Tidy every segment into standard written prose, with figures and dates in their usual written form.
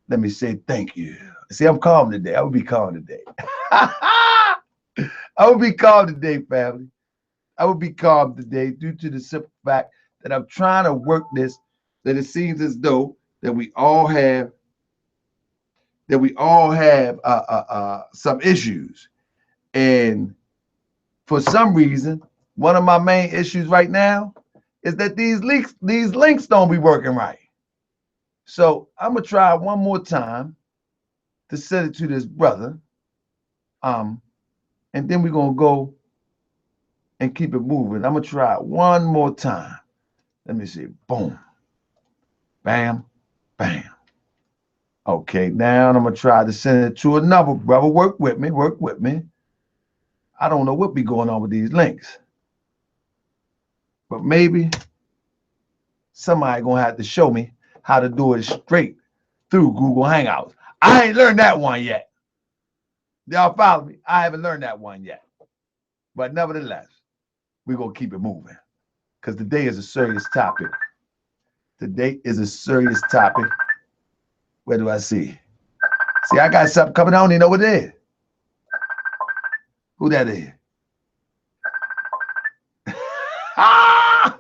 Let me say thank you. See, I'm calm today. I will be calm today. I will be calm today, family. I will be calm today due to the simple fact that I'm trying to work this, that it seems as though that we all have some issues. And for some reason, one of my main issues right now is that these links don't be working right. So I'm gonna try one more time to send it to this brother. Um, and then we're gonna go and keep it moving. I'm gonna try it one more time. Let me see. Boom, bam, bam. Okay, now I'm gonna try to send it to another brother. Work with me, work with me. I don't know what be going on with these links, but maybe somebody gonna have to show me how to do it straight through Google Hangouts. I ain't learned that one yet. Y'all follow me? I haven't learned that one yet. But nevertheless, we're gonna keep it moving. Because today is a serious topic. Today is a serious topic. Where do I see? See, I got something coming. I don't even know what it is. Who that is? I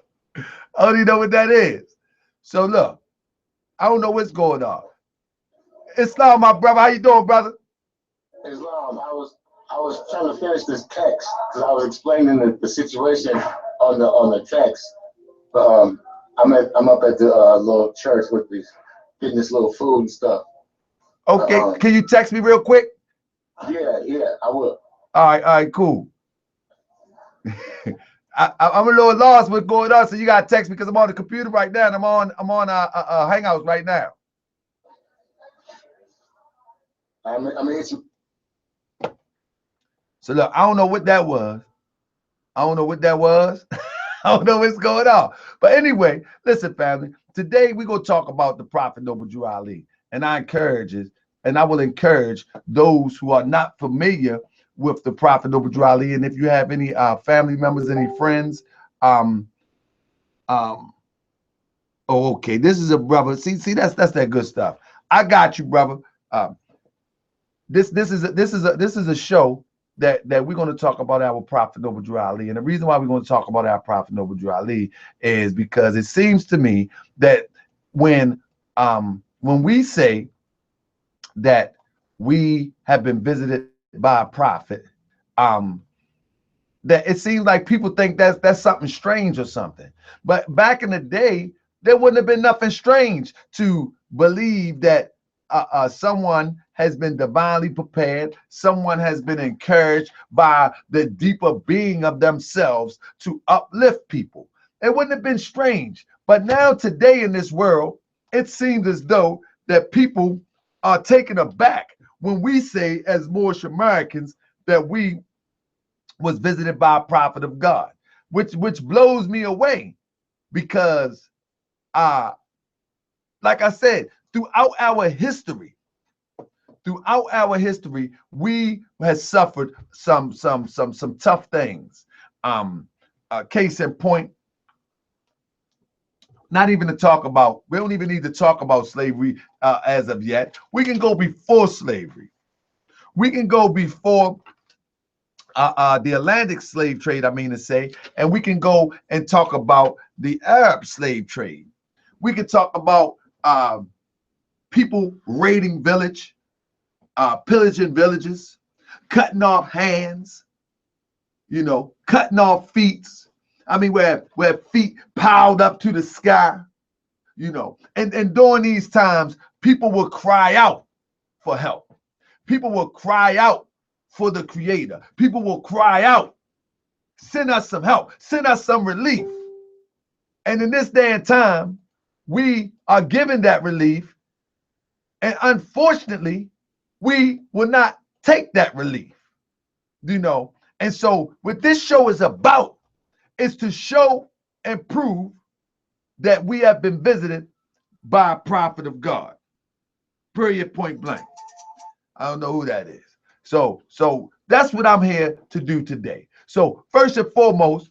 don't even know what that is. So look, I don't know what's going on. Islam, my brother, how you doing, brother? Islam, I was trying to finish this text because I was explaining the situation on the text. But I'm up at the little church with this getting this little food and stuff. Okay, can you text me real quick? Yeah, I will. All right, cool. I'm a little lost what's going on, so you got to text me because I'm on the computer right now, and I'm on Hangouts right now. It's So look, I don't know what that was. I don't know what that was. I don't know what's going on. But anyway, listen, family. Today we're gonna talk about the Prophet Noble Drew Ali, and I will encourage those who are not familiar with the Prophet Noble Drew Ali, and if you have any family members, any friends, um, um, oh, okay, this is a brother. See, that's that good stuff. I got you, brother. Um, this is a show that we're going to talk about our Prophet Noble Drew Ali. And the reason why we're going to talk about our Prophet Noble Drew Ali is because it seems to me that when we say that we have been visited by a prophet, um, that it seems like people think that's something strange or something. But back in the day, there wouldn't have been nothing strange to believe that someone has been divinely prepared, someone has been encouraged by the deeper being of themselves to uplift people. It wouldn't have been strange. But now today in this world, it seems as though that people are taken aback when we say as Moorish Americans that we was visited by a prophet of God, which blows me away because like I said, throughout our history, we have suffered some tough things. Case in point, not even to talk about, we don't even need to talk about slavery as of yet. We can go before slavery. We can go before the Atlantic slave trade, I mean to say, and we can go and talk about the Arab slave trade. We can talk about people raiding pillaging villages, cutting off hands, cutting off feet. I mean, where feet piled up to the sky, and during these times, people will cry out for help. People will cry out for the Creator. People will cry out, send us some help, send us some relief. And in this day and time, we are given that relief. And unfortunately, we will not take that relief, And so what this show is about is to show and prove that we have been visited by a prophet of God. Period, point blank. I don't know who that is. So that's what I'm here to do today. So first and foremost,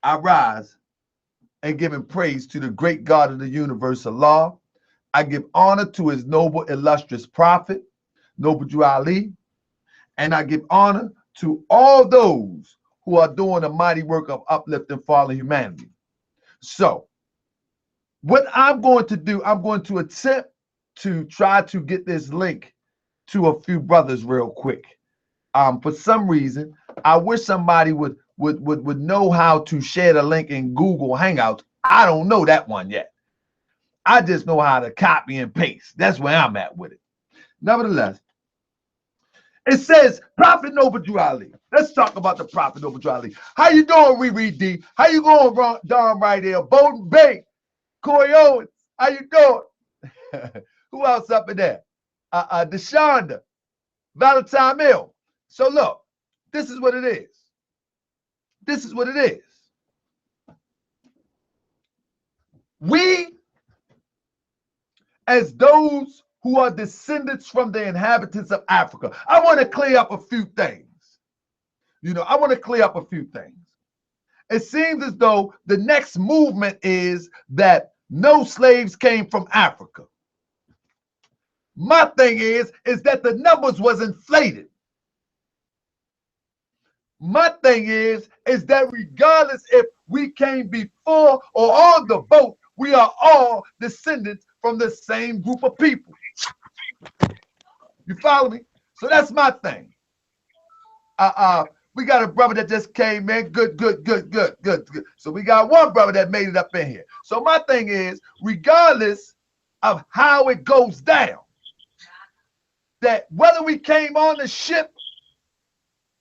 I rise and giving praise to the great God of the universe, Allah, I give honor to his noble, illustrious prophet, Noble Drew Ali, and I give honor to all those who are doing a mighty work of uplifting fallen humanity. So, what I'm going to do, I'm going to attempt to try to get this link to a few brothers real quick. For some reason, I wish somebody would know how to share the link in Google Hangouts. I don't know that one yet. I just know how to copy and paste. That's where I'm at with it. Nevertheless, it says Prophet Noble Drew Ali. Let's talk about the Prophet Noble Drew Ali. How you doing, Riri D? How you going, Don right there? Bowden Bay, Corey Owens. How you doing? Who else up in there? Deshonda, Valentine Mill. So look, this is what it is. This is what it is. We, as those who are descendants from the inhabitants of Africa, I want to clear up a few things. I want to clear up a few things. It seems as though the next movement is that no slaves came from Africa. My thing is that the numbers was inflated. My thing is that regardless if we came before or on the boat, we are all descendants from the same group of people. You follow me? So that's my thing. We got a brother that just came in. Good. So we got one brother that made it up in here. So my thing is, regardless of how it goes down, that whether we came on the ship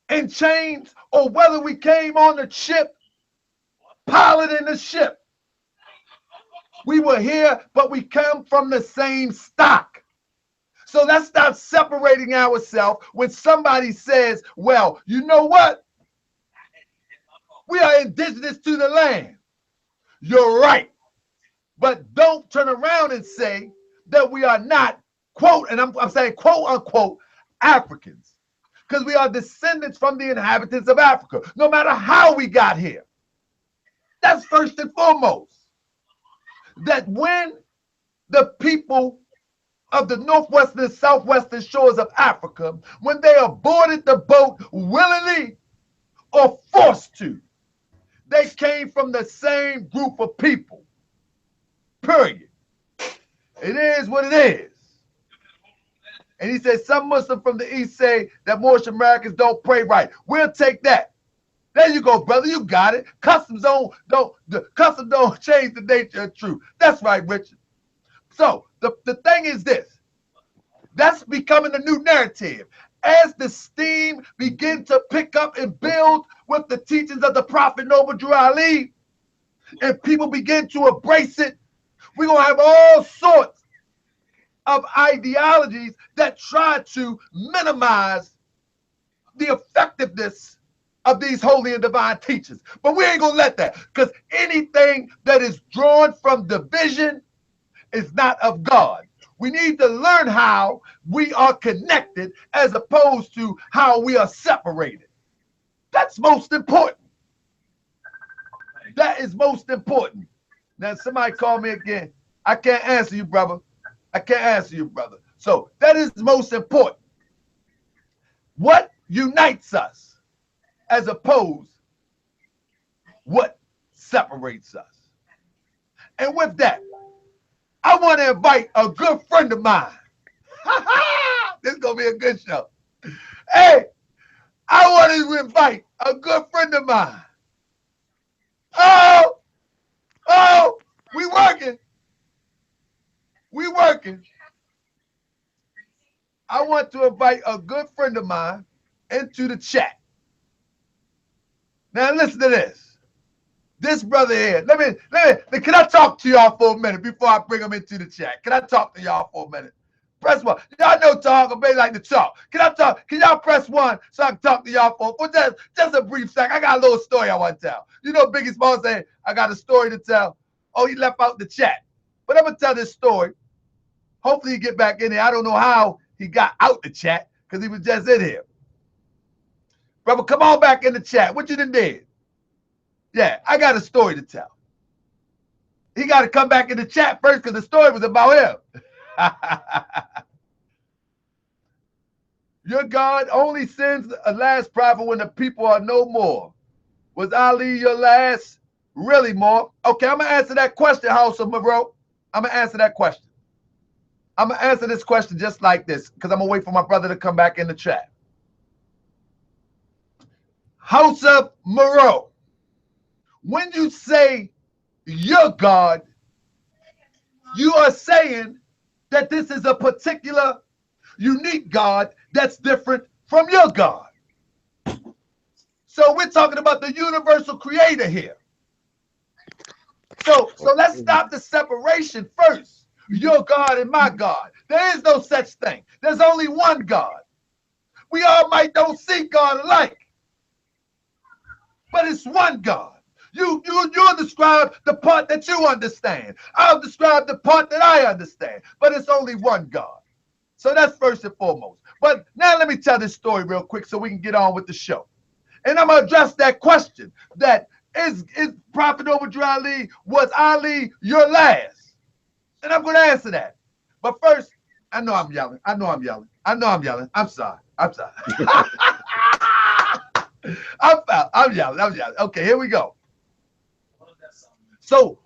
in chains or whether we came on the ship piloting the ship, we were here, but we come from the same stock. So let's stop separating ourselves when somebody says, well, you know what? We are indigenous to the land. You're right. But don't turn around and say that we are not, quote, and I'm saying quote unquote, Africans. Because we are descendants from the inhabitants of Africa, no matter how we got here. That's first and foremost. That when the people of the northwestern and southwestern shores of Africa, when they boarded the boat willingly or forced to, they came from the same group of people. Period. It is what it is. And he said some Muslims from the East say that Moorish Americans don't pray right. We'll take that. There you go, brother. You got it. Customs don't change the nature of truth. That's right, Richard. So the thing is this. That's becoming a new narrative. As the steam begin to pick up and build with the teachings of the Prophet Noble Drew Ali, and people begin to embrace it, we're going to have all sorts of ideologies that try to minimize the effectiveness of these holy and divine teachings. But we ain't going to let that, because anything that is drawn from division is not of God. We need to learn how we are connected as opposed to how we are separated. That's most important. That is most important. Now, somebody call me again. I can't answer you, brother. I can't answer you, brother. So that is most important. What unites us as opposed what separates us? And with that, I want to invite a good friend of mine. This is going to be a good show. Hey, I want to invite a good friend of mine. Oh, we working. We working. I want to invite a good friend of mine into the chat. Now listen to this. This brother here. Can I talk to y'all for a minute before I bring him into the chat? Can I talk to y'all for a minute? Press 1. Y'all know Taharka Bey like to talk. Can I talk? Can y'all press 1 so I can talk to y'all for just a brief second? I got a little story I want to tell. You know Biggie Smalls saying, I got a story to tell. Oh, he left out the chat. But I'm going to tell this story. Hopefully he get back in here. I don't know how he got out the chat because he was just in here. Brother, come on back in the chat. What you done did? Yeah, I got a story to tell. He got to come back in the chat first because the story was about him. Your God only sends a last prophet when the people are no more. Was Ali your last? Really more? Okay, I'm going to answer that question, House of Monroe. I'm going to answer that question. I'm going to answer this question just like this because I'm going to wait for my brother to come back in the chat. House of Monroe, when you say your God, you are saying that this is a particular, unique God that's different from your God. So we're talking about the universal creator here. So let's stop the separation first. Your God and my God. There is no such thing. There's only one God. We all might don't see God alike, but it's one God. You'll describe the part that you understand. I'll describe the part that I understand, but it's only one God. So that's first and foremost. But now let me tell this story real quick so we can get on with the show. And I'm going to address that question that is Prophet Ali, was Ali your last? And I'm going to answer that. But first, I know I'm yelling. I'm yelling. I'm sorry. I'm yelling. Okay, here we go. So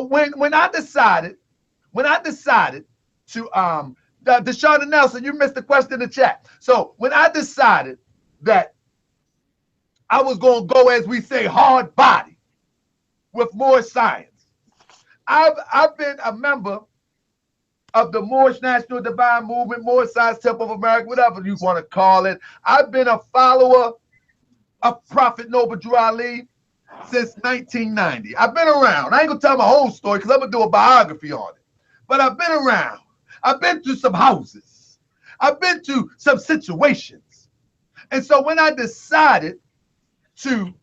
when I decided to Deshaun Nelson, you missed the question in the chat. So when I decided that I was going to go, as we say, hard body with more science, I've been a member of the Moorish National Divine Movement, Moorish Science Temple of America, whatever you want to call it. I've been a follower of Prophet Noble Drew Ali since 1990. I've been around. I ain't gonna tell my whole story because I'm gonna do a biography on it. But I've been around. I've been to some houses. I've been to some situations. And so when I decided to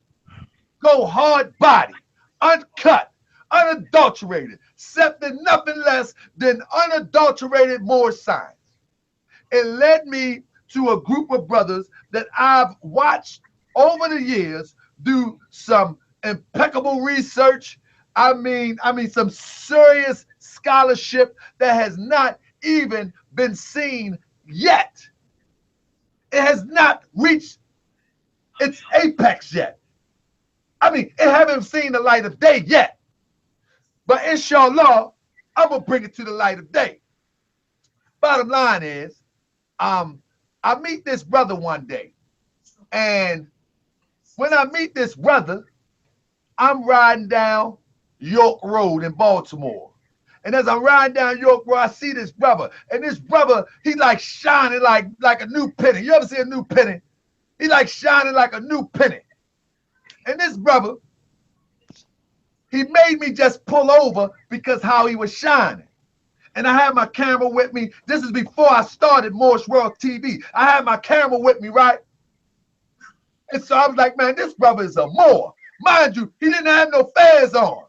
go hard body, uncut, unadulterated, accepting nothing less than unadulterated more science, it led me to a group of brothers that I've watched over the years do some impeccable research. I mean some serious scholarship that has not even been seen yet. It has not reached its apex yet. I mean, it haven't seen the light of day yet. But inshallah, I'm going to bring it to the light of day. Bottom line is, I meet this brother one day. And when I meet this brother, I'm riding down York Road in Baltimore. And as I'm riding down York Road, I see this brother. And this brother, he like shining like a new penny. You ever see a new penny? He like shining like a new penny. And this brother, he made me just pull over because how he was shining. And I had my camera with me. This is before I started Moorish World TV. I had my camera with me, right? And so I was like, man, this brother is a Moor. Mind you, he didn't have no fez on.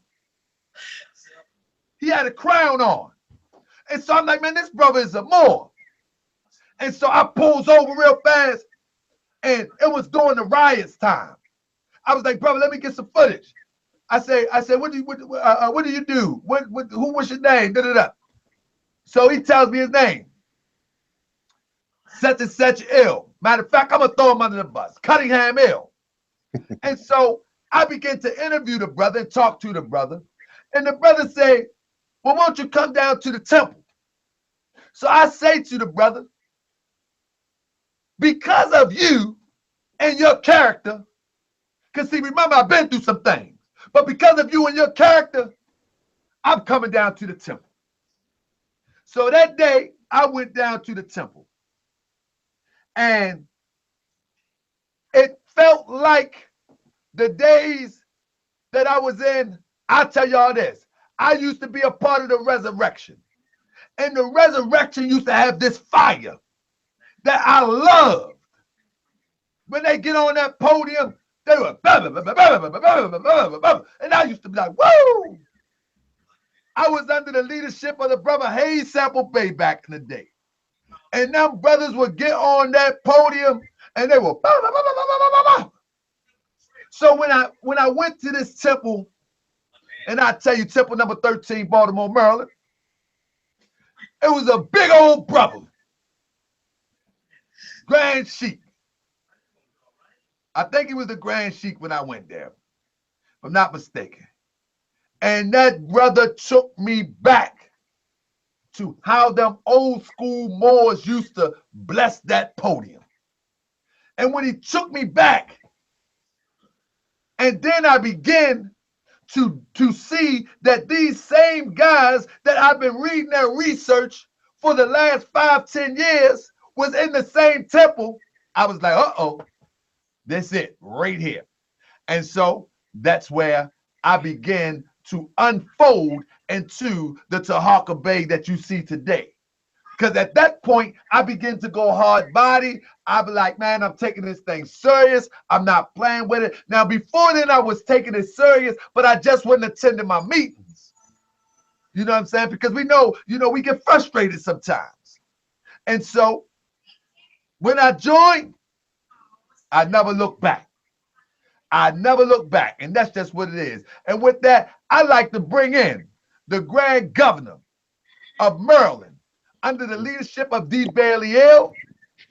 He had a crown on. And so I'm like, man, this brother is a Moor. And so I pulls over real fast. And it was during the riots time. I was like, brother, let me get some footage. I said, what do you do? Who was your name? Da, da, da. So he tells me his name. Such and such ill. Matter of fact, I'm going to throw him under the bus. Cunningham ill. And so I began to interview the brother and talk to the brother. And the brother say, well, won't you come down to the temple? So I say to the brother, because of you and your character, because see, remember, I've been through some things. But because of you and your character, I'm coming down to the temple. So that day, I went down to the temple. And it felt like the days that I was in. I'll tell y'all this. I used to be a part of the resurrection. And the resurrection used to have this fire that I loved. When they get on that podium, they were and I used to be like, woo! I was under the leadership of the brother Taharka Bey back in the day. And them brothers would get on that podium and they were so when I went to this temple And I tell you, Temple number 13, Baltimore, Maryland, it was a big old brother, Grand Sheik. I think he was the Grand Sheik when I went there, if I'm not mistaken. And that brother took me back to how them old school Moors used to bless that podium. And when he took me back, and then I began to see that these same guys that I've been reading their research for the last 5-10 years was in the same temple, I was like, uh-oh, that's it right here. And so that's where I began to unfold into the Taharka Bey that you see today. Because at that point, I begin to go hard body. I be like, man, I'm taking this thing serious. I'm not playing with it. Now, before then, I was taking it serious, but I just wasn't attending my meetings. You know what I'm saying? Because we know, we get frustrated sometimes. And so when I joined, I never looked back. I never look back, and that's just what it is. And with that, I like to bring in the Grand Governor of Maryland under the leadership of G.Turner-EL,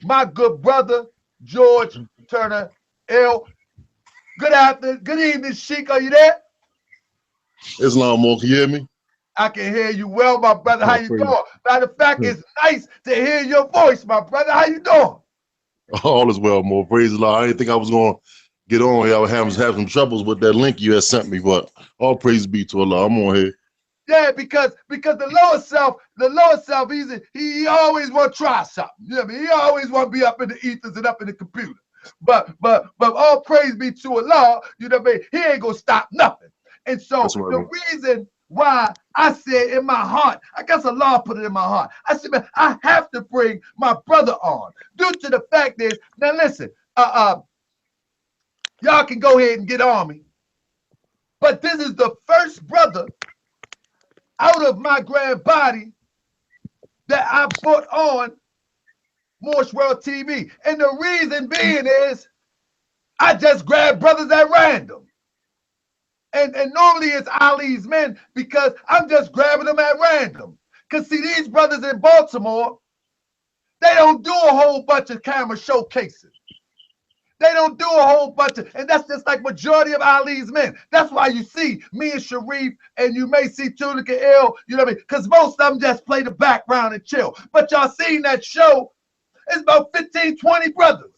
my good brother, G.Turner-EL. Good evening, Sheik. Are you there? Islam, more, can you hear me? I can hear you well, my brother. How you doing? Matter of fact, it's nice to hear your voice, my brother. How you doing? All is well, more. Praise the Lord. I didn't think I was going to get on here. I was having some troubles with that link you had sent me, but all praise be to Allah. I'm on here. Yeah, because the lower self, he always want to try something. You know what I mean? He always want to be up in the ethers and up in the computer. But all praise be to Allah, you know what I mean? He ain't gonna stop nothing. And so the reason why I said in my heart, I guess Allah put it in my heart. I said, man, I have to bring my brother on. Due to the fact is, now listen, y'all can go ahead and get on me. But this is the first brother out of my grand body that I put on Moorish World TV. And the reason being is I just grab brothers at random. And normally it's Ali's men because I'm just grabbing them at random. Because see, these brothers in Baltimore, they don't do a whole bunch of camera showcases. They don't do a whole bunch of, and that's just like majority of Ali's men. That's why you see me and Sharif, and you may see Taharka, you know what I mean? Because most of them just play the background and chill. But y'all seen that show, it's about 15, 20 brothers.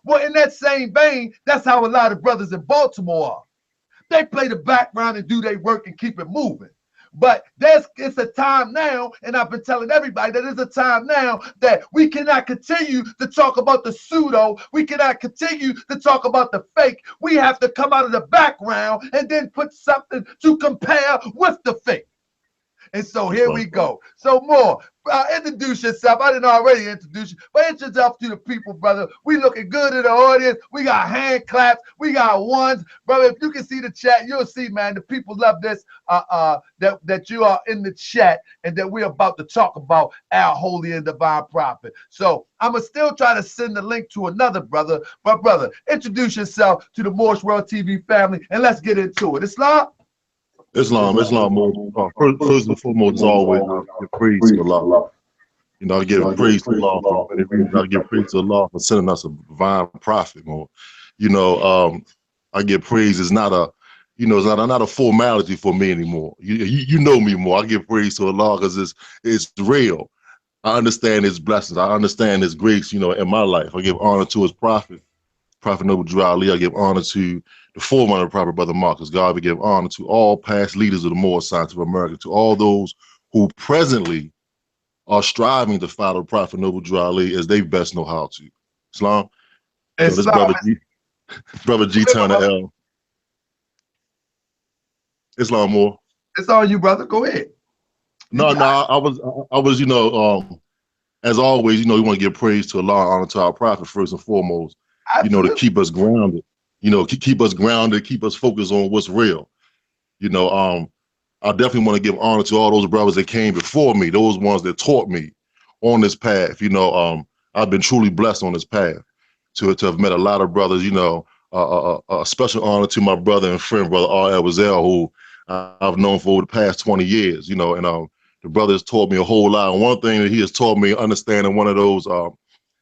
Well, in that same vein, that's how a lot of brothers in Baltimore are. They play the background and do their work and keep it moving. But it's a time now, and I've been telling everybody that it's a time now that we cannot continue to talk about the pseudo. We cannot continue to talk about the fake. We have to come out of the background and then put something to compare with the fake. And so here we go. So more, introduce yourself. I didn't already introduce you, but introduce yourself to the people, brother. We looking good in the audience. We got hand claps. We got ones. Brother, if you can see the chat, you'll see, man, the people love this, that you are in the chat and that we're about to talk about our holy and divine prophet. So I'm going to still try to send the link to another brother. But, brother, introduce yourself to the Moorish World TV family, and let's get into it. Islam? Islam, first and foremost, as always, I give praise to Allah. You know, I give praise to Allah for many reasons. I give praise to Allah for sending us a divine prophet, more. You know, I give praise. It's not a, it's not a formality for me anymore. You know me more. I give praise to Allah because it's real. I understand His blessings. I understand His grace. In my life, I give honor to His prophet, Prophet Noble Drew. I give honor to the forerunner of Prophet Brother Marcus. God, we give honor to all past leaders of the Moorish science of America, to all those who presently are striving to follow Prophet Noble Drew as they best know how to. Islam. This brother G.Turner-EL. Islam more. It's on you, brother. Go ahead. No, I was, as always, we want to give praise to Allah, honor to our prophet first and foremost. Absolutely. To keep us grounded. Keep us grounded, keep us focused on what's real. I definitely want to give honor to all those brothers that came before me, those ones that taught me on this path. I've been truly blessed on this path to have met a lot of brothers. A special honor to my brother and friend, Brother R.L. Wazell, who I've known for over the past 20 years, you know, and the brother has taught me a whole lot. And one thing that he has taught me, understanding one of those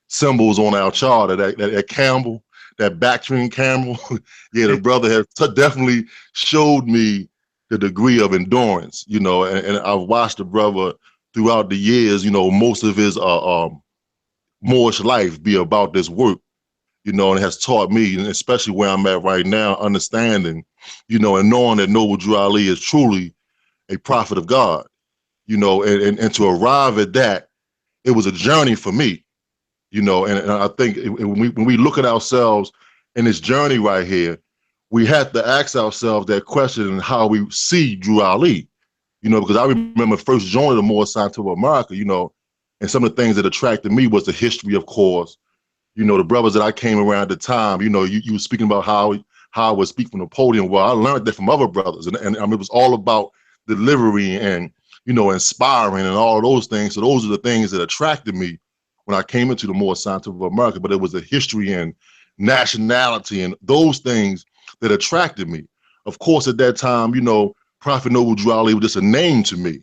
symbols on our chart, that Campbell, that backstream Campbell. Yeah, the brother has definitely showed me the degree of endurance, you know, and I've watched the brother throughout the years, you know, most of his Moorish life be about this work, you know, and it has taught me, and especially where I'm at right now, understanding, you know, and knowing that Noble Drew Ali is truly a prophet of God, you know, and to arrive at that, it was a journey for me, you know, and I think when we look at ourselves in this journey right here, we have to ask ourselves that question and how we see Drew Ali, you know, because I remember first joining the Moorish Scientific America, you know, and some of the things that attracted me was the history, of course, you know, the brothers that I came around at the time, you know, you were speaking about how I would speak from the podium. Well, I learned that from other brothers, and I mean, it was all about delivery and, you know, inspiring and all of those things. So those are the things that attracted me when I came into the Moorish Scientific America. But it was the history and nationality and those things that attracted me. Of course, at that time, you know, Prophet Noble Drew Ali was just a name to me.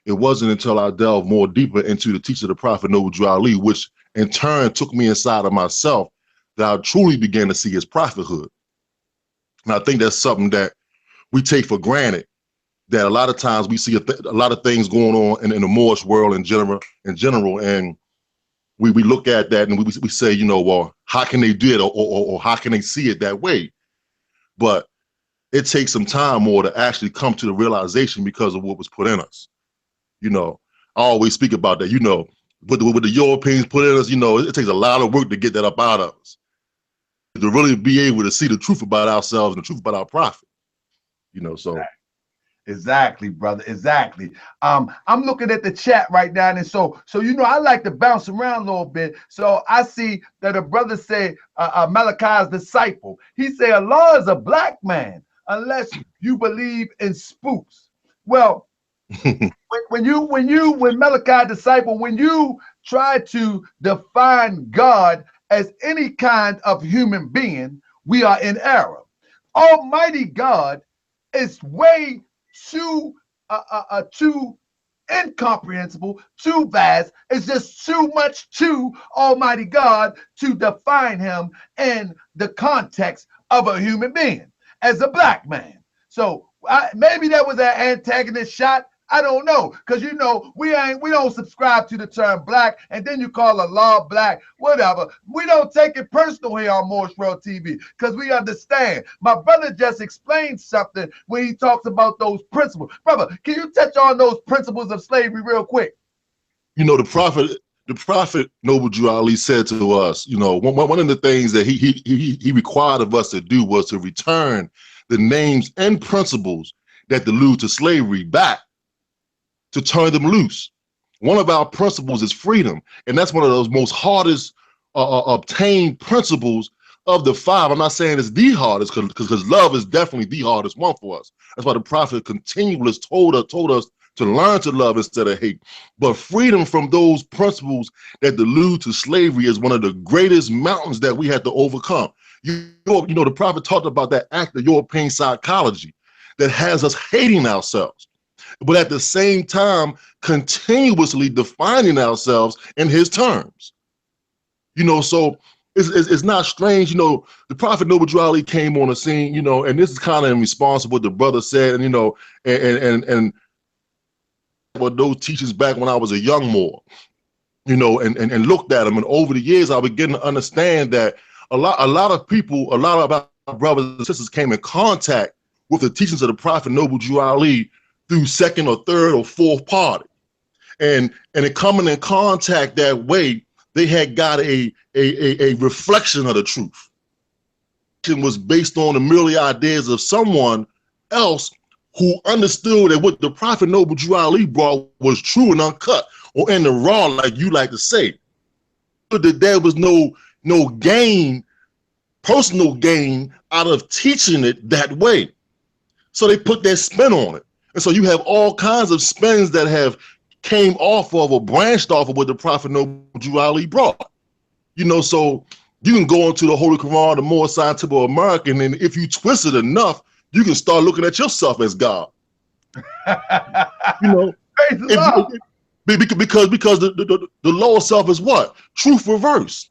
It wasn't until I delved more deeper into the teaching of the Prophet Noble Drew Ali, which in turn took me inside of myself, that I truly began to see his prophethood. And I think that's something that we take for granted, that a lot of times we see a lot of things going on in the Moorish world in general, and we look at that and we say, you know, well, how can they do it, or how can they see it that way? But it takes some time more to actually come to the realization because of what was put in us. You know, I always speak about that, you know, what the Europeans put in us, you know, it takes a lot of work to get that up out of us, to really be able to see the truth about ourselves and the truth about our prophet, you know, so. Exactly, brother. Exactly. I'm looking at the chat right now, and so you know, I like to bounce around a little bit. So I see that a brother say Malachi's disciple. He say Allah is a black man unless you believe in spooks. Well, when Malachi disciple, when you try to define God as any kind of human being, we are in error. Almighty God is way too too incomprehensible, too vast. It's just too much to Almighty God to define him in the context of a human being as a black man. So maybe that was an antagonist shot. I don't know, because you know we don't subscribe to the term black, and then you call Allah black, whatever. We don't take it personal here on Moorish World TV because we understand. My brother just explained something when he talks about those principles. Brother, can you touch on those principles of slavery real quick? You know, the prophet Noble Drew Ali said to us, you know, one of the things that he required of us to do was to return the names and principles that allude to slavery back, to turn them loose. One of our principles is freedom, and that's one of those most hardest obtained principles of the five. I'm not saying it's the hardest, because love is definitely the hardest one for us. That's why the prophet continually told us to learn to love instead of hate. But freedom from those principles that allude to slavery is one of the greatest mountains that we had to overcome. You know, the prophet talked about that act of European psychology that has us hating ourselves, but at the same time, continuously defining ourselves in his terms. You know, so it's not strange, you know, the Prophet Noble Drew Ali came on the scene, you know, and this is kind of in response to what the brother said, and, you know, and what those teachings back when I was a young Moor, you know, and looked at them. And over the years, I began to understand that a lot of people, a lot of our brothers and sisters came in contact with the teachings of the Prophet Noble Drew Ali through second or third or fourth party. And in coming in contact that way, they had got a reflection of the truth. It was based on the merely ideas of someone else who understood that what the Prophet Noble Drew Ali brought was true and uncut, or in the raw, like you like to say. That there was no gain, personal gain, out of teaching it that way. So they put their spin on it. And so you have all kinds of spins that have came off of or branched off of what the Prophet Noble Drew Ali brought. You know, so you can go into the Holy Quran, the Moorish Scientific American, and if you twist it enough, you can start looking at yourself as God. You know, Praise the Lord. because the lower self is what? Truth reverse.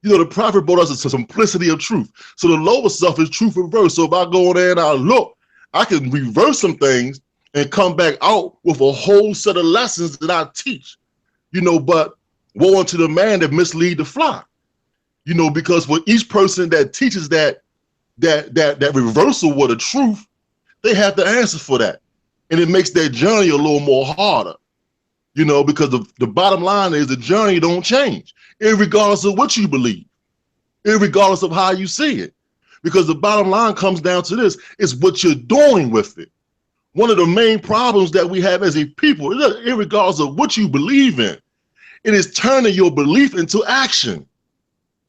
You know, the prophet brought us a simplicity of truth. So the lower self is truth reverse. So if I go in there and I look, I can reverse some things and come back out with a whole set of lessons that I teach. You know, but woe unto the man that mislead the flock. You know, because for each person that teaches that reversal with the truth, they have to answer for that. And it makes their journey a little more harder. You know, because the bottom line is the journey don't change, irregardless of what you believe, irregardless of how you see it. Because the bottom line comes down to this, it's what you're doing with it. One of the main problems that we have as a people, irregardless of what you believe in, it is turning your belief into action,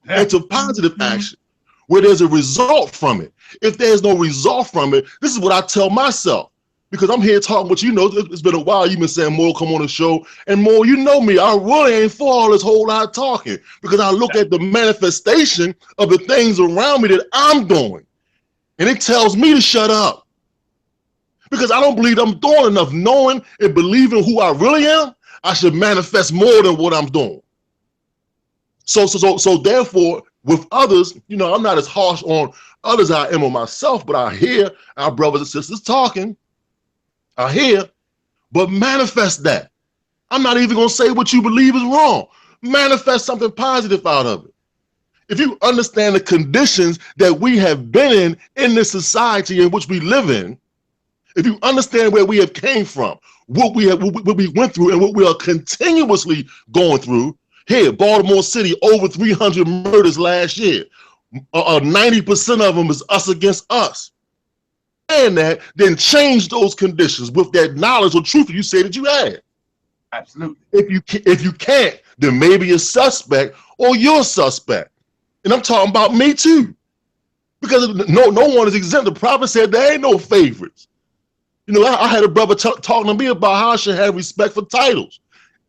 into positive action, where there's a result from it. If there's no result from it, this is what I tell myself. Because I'm here talking with you. Know it's been a while. You've been saying, More, come on the show. And More, you know me. I really ain't for all this whole lot of talking, because I look at the manifestation of the things around me that I'm doing. And it tells me to shut up. Because I don't believe I'm doing enough. Knowing and believing who I really am, I should manifest more than what I'm doing. So therefore, with others, you know, I'm not as harsh on others as I am on myself, but I hear our brothers and sisters talking. I hear, but manifest that. I'm not even going to say what you believe is wrong. Manifest something positive out of it. If you understand the conditions that we have been in this society in which we live in, if you understand where we have came from, what we went through and what we are continuously going through, here, Baltimore City, over 300 murders last year. 90% of them is us against us. And that, then change those conditions with that knowledge or truth you say that you had. Absolutely. If you can't, then maybe you're suspect or you're suspect. And I'm talking about me too. Because no one is exempt. The prophet said there ain't no favorites. You know, I had a brother talking to me about how I should have respect for titles.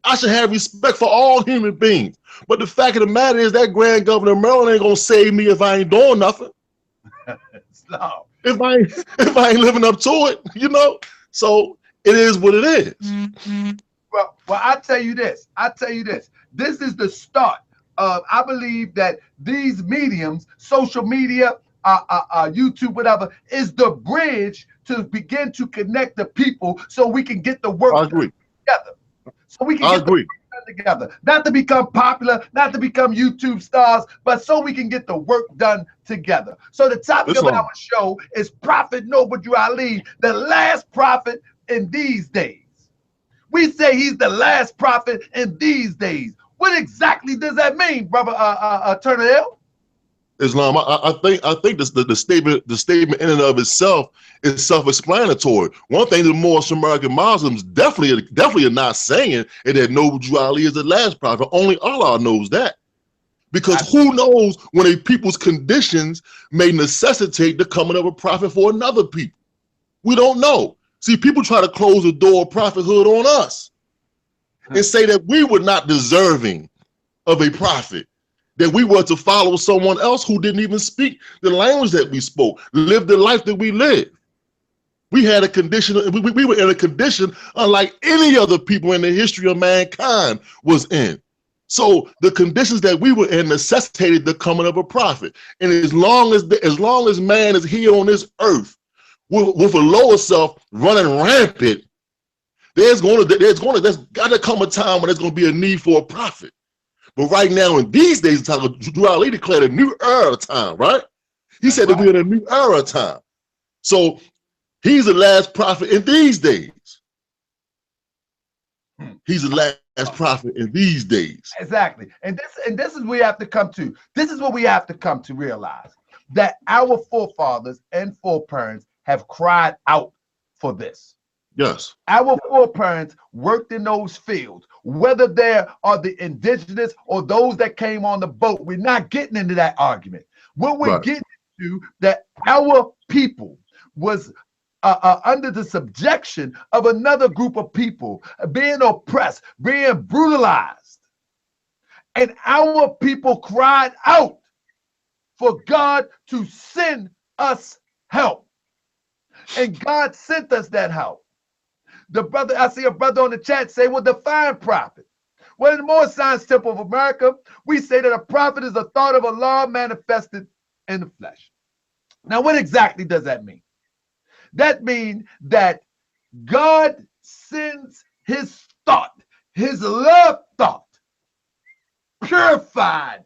I should have respect for all human beings. But the fact of the matter is that Grand Governor of Maryland ain't gonna save me if I ain't doing nothing. No. If I ain't living up to it, you know. So it is what it is. Mm-hmm. Well, I tell you this. This is the start of, I believe that these mediums, social media, YouTube, whatever, is the bridge to begin to connect the people so we can get the work together. So we can get the work done together. Not to become popular, not to become YouTube stars, but so we can get the work done together. So the topic of our show is Prophet Noble Drew-Ali, the last prophet in these days. We say he's the last prophet in these days. What exactly does that mean, brother Turner-EL? Islam, I think the statement in and of itself is self-explanatory. One thing the Moorish American Muslims definitely are not saying is that Noble Drew-Ali is the last prophet. Only Allah knows that. Because who knows when a people's conditions may necessitate the coming of a prophet for another people. We don't know. See, people try to close the door of prophethood on us and say that we were not deserving of a prophet, that we were to follow someone else who didn't even speak the language that we spoke, live the life that we lived. We had a condition, we were in a condition unlike any other people in the history of mankind was in. So the conditions that we were in necessitated the coming of a prophet. And as long as man is here on this earth with a lower self running rampant, there's got to come a time when there's going to be a need for a prophet. But right now, in these days, Drew-Ali declared a new era of time, right? He said that we're in a new era of time. So he's the last prophet in these days. He's the last prophet in these days. Exactly. And this is what we have to come to. This is what we have to come to realize, that our forefathers and foreparents have cried out for this. Yes. Our foreparents worked in those fields, whether they are the indigenous or those that came on the boat. We're not getting into that argument. What we're getting into, that our people was under the subjection of another group of people, being oppressed, being brutalized. And our people cried out for God to send us help. And God sent us that help. The brother, I see a brother on the chat say, well, define prophet. Well, in the Moorish Science Temple of America, we say that a prophet is a thought of Allah manifested in the flesh. Now, what exactly does that mean? That means that God sends his thought, his love thought, purified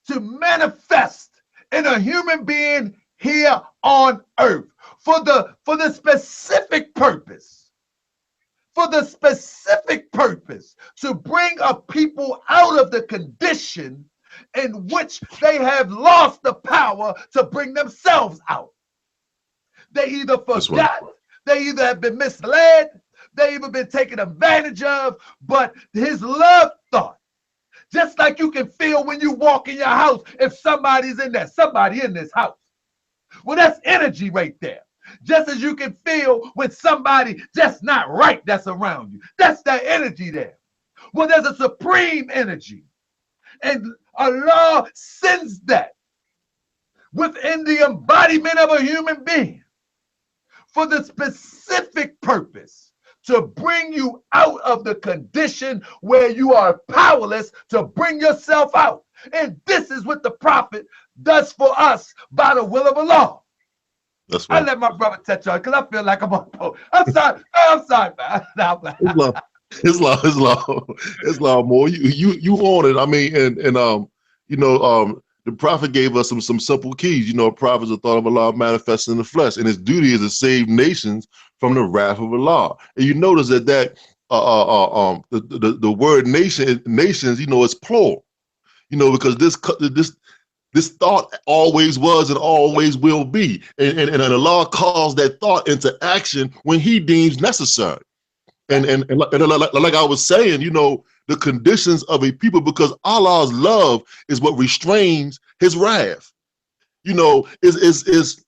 to manifest in a human being here on earth for the specific purpose. For the specific purpose to bring a people out of the condition in which they have lost the power to bring themselves out. They either forgot, they either have been misled, they either been taken advantage of, but his love thought, just like you can feel when you walk in your house, if somebody's in there, somebody in this house. Well, that's energy right there. Just as you can feel when somebody just not right that's around you. That's that energy there. Well, there's a supreme energy. And Allah sends that within the embodiment of a human being for the specific purpose to bring you out of the condition where you are powerless to bring yourself out. And this is what the prophet does for us by the will of Allah. That's right. I let my brother touch on because I feel like I'm on board. I'm sorry, man. Islam, more. You on it. I mean, and the prophet gave us some simple keys. You know, a prophet is a thought of Allah manifested in the flesh, and his duty is to save nations from the wrath of Allah. And you notice that the word nations, you know, is plural. You know, because this thought always was and always will be. And Allah calls that thought into action when he deems necessary. And like I was saying, you know, the conditions of a people, because Allah's love is what restrains his wrath. You know, is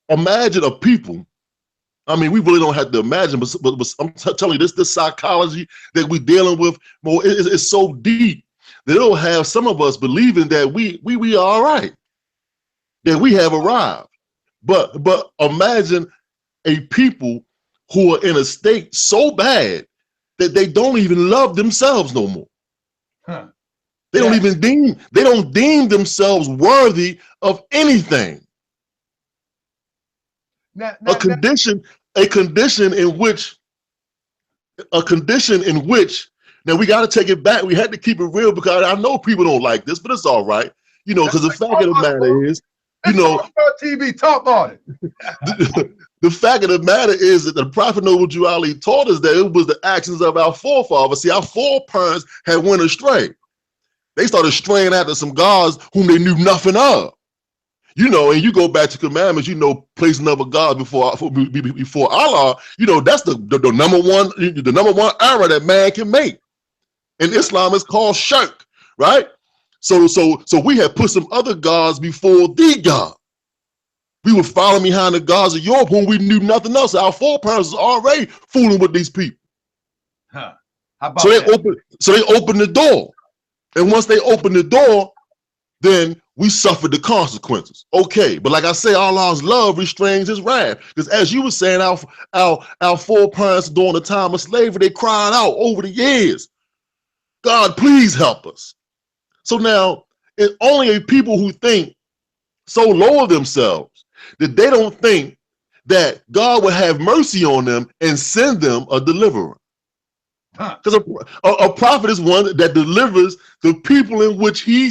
imagine a people. I mean, we really don't have to imagine, but I'm telling you, this psychology that we're dealing with, more is so deep. They'll have some of us believing that we are all right, that we have arrived. But imagine a people who are in a state so bad that they don't even love themselves no more. Huh. They don't deem themselves worthy of anything. A condition in which now we got to take it back. We had to keep it real because I know people don't like this, but it's all right. You know, because the fact of the matter is, you know, TV talk on it. The fact of the matter is that the Prophet Noble Jew Ali taught us that it was the actions of our forefathers. See, our foreparents had went astray. They started straying after some gods whom they knew nothing of. You know, and you go back to commandments, you know, placing other gods before Allah, you know, that's the number one error that man can make. In Islam, it's called shirk, right? So we had put some other gods before the God. We were following behind the gods of Europe whom we knew nothing else. Our foreparents was already fooling with these people. Huh. How about so they opened the door. And once they opened the door, then we suffered the consequences. Okay, but like I say, Allah's love restrains his wrath. Because as you were saying, our foreparents during the time of slavery, they cried out over the years, God, please help us. So now, it's only a people who think so low of themselves that they don't think that God will have mercy on them and send them a deliverer. Because a prophet is one that delivers the people in which he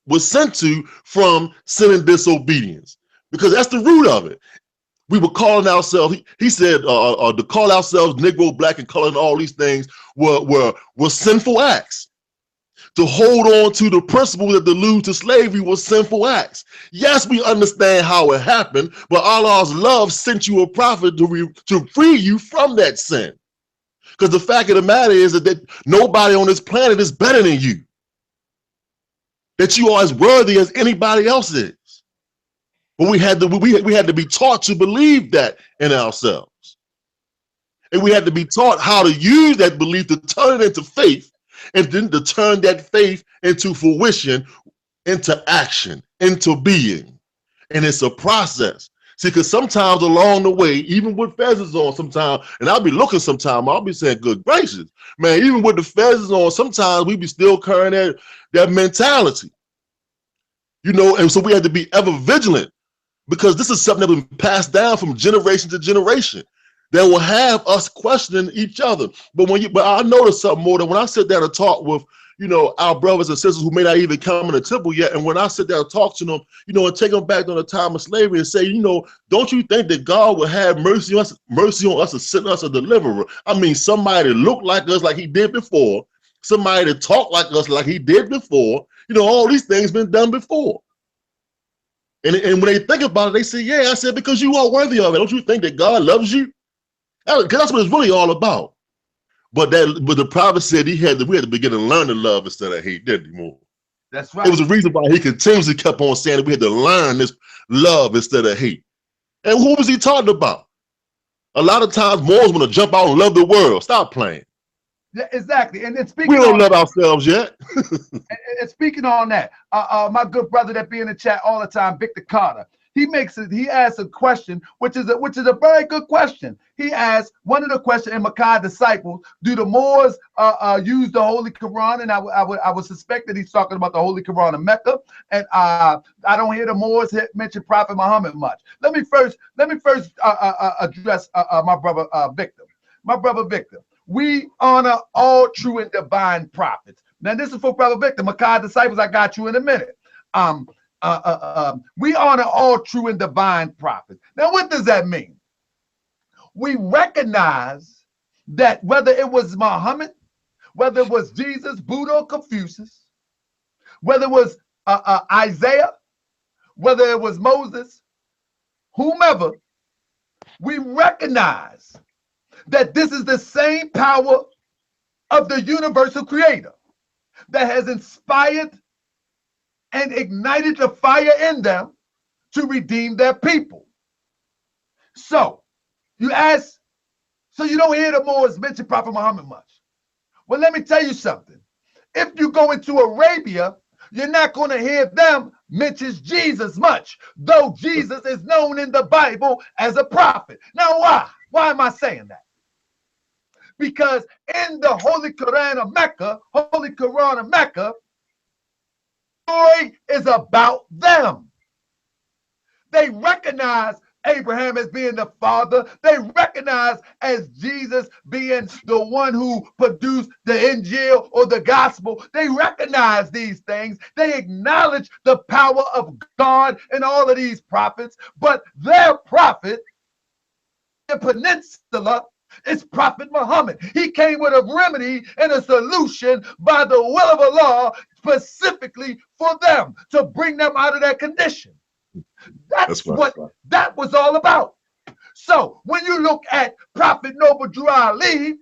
was sent to from sin and disobedience. Because that's the root of it. We were calling ourselves, he said, to call ourselves Negro, black, and color and all these things were sinful acts. To hold on to the principle that allude to slavery was sinful acts. Yes, we understand how it happened, but Allah's love sent you a prophet to free you from that sin. Because the fact of the matter is that nobody on this planet is better than you. That you are as worthy as anybody else is. But we had to be taught to believe that in ourselves. And we had to be taught how to use that belief to turn it into faith, and then to turn that faith into fruition, into action, into being. And it's a process. See, because sometimes along the way, even with fezzes on sometimes, and I'll be looking sometime, I'll be saying, good gracious, man, even with the fezzes on, sometimes we be still carrying that mentality. You know, and so we had to be ever vigilant because this is something that been passed down from generation to generation that will have us questioning each other. But I noticed something more than when I sit down and talk with, you know, our brothers and sisters who may not even come in the temple yet. And when I sit down and talk to them, you know, and take them back on the time of slavery and say, you know, don't you think that God will have mercy on us and send us a deliverer? I mean, somebody that looked like us like he did before, somebody that talked like us like he did before. You know, all these things been done before. And when they think about it, they say, yeah, I said, because you are worthy of it. Don't you think that God loves you? Because that's what it's really all about. But the prophet said we had to begin to learn to love instead of hate, didn't he, more? That's right. It was a reason why he continuously kept on saying that we had to learn this love instead of hate. And who was he talking about? A lot of times, Moors want to jump out and love the world. Stop playing. Yeah, exactly. And then speaking, we don't love ourselves yet. and speaking on that, my good brother that be in the chat all the time, Victor Carter, he asks a question, which is a very good question. He asks one of the questions in Makkah disciples: do the Moors use the Holy Quran? And I would suspect that he's talking about the Holy Quran of Mecca. And I don't hear the Moors mention Prophet Muhammad much. Let me first address my brother Victor. My brother Victor. We honor all true and divine prophets. Now, this is for Brother Victor. Makkah disciples, I got you in a minute. We honor all true and divine prophets. Now, what does that mean? We recognize that whether it was Muhammad, whether it was Jesus, Buddha, or Confucius, whether it was Isaiah, whether it was Moses, whomever, we recognize that this is the same power of the universal creator that has inspired and ignited the fire in them to redeem their people. So you ask, so you don't hear the Moors mention Prophet Muhammad much. Well, let me tell you something. If you go into Arabia, you're not going to hear them mention Jesus much, though Jesus is known in the Bible as a prophet. Now, why? Why am I saying that? Because in the Holy Quran of Mecca, story is about them. They recognize Abraham as being the father. They recognize as Jesus being the one who produced the Injil or the gospel. They recognize these things. They acknowledge the power of God in all of these prophets. But their prophet, the peninsula, it's Prophet Muhammad. He came with a remedy and a solution by the will of Allah specifically for them to bring them out of that condition. That's what that was all about. So when you look at Prophet Noble Drew-Ali,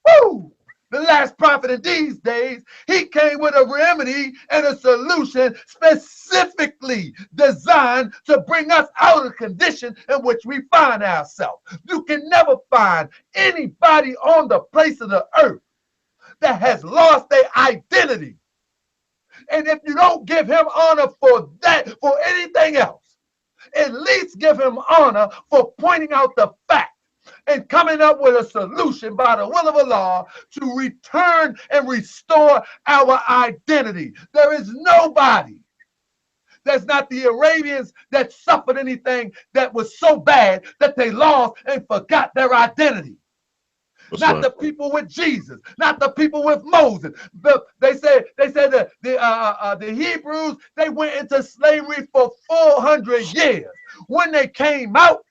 the last prophet in these days, he came with a remedy and a solution specifically designed to bring us out of the condition in which we find ourselves. You can never find anybody on the face of the earth that has lost their identity. And if you don't give him honor for that, for anything else, at least give him honor for pointing out the fact and coming up with a solution by the will of Allah to return and restore our identity. There is nobody that's not the Arabians that suffered anything that was so bad that they lost and forgot their identity. Not the people with Jesus, not the people with Moses. They said that the Hebrews, they went into slavery for 400 years. When they came out,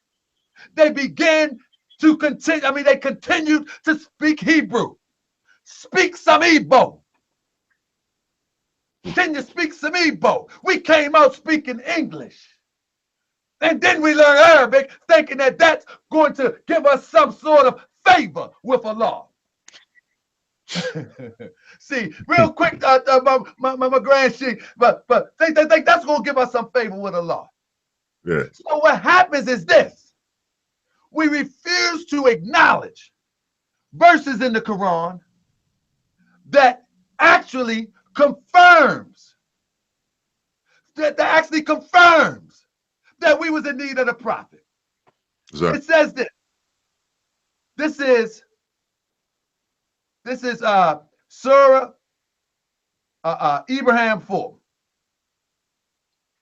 they began to continue. I mean, they continued to speak Hebrew. Speak some Igbo. Can you speak some Igbo? We came out speaking English. And then we learned Arabic, thinking that that's going to give us some sort of favor with Allah. See, real quick, my grand sheik, but think that's going to give us some favor with Allah. Yeah. So what happens is this: we refuse to acknowledge verses in the Quran that actually confirms that we was in need of the prophet. Exactly. It says this. This is Surah Abraham 4.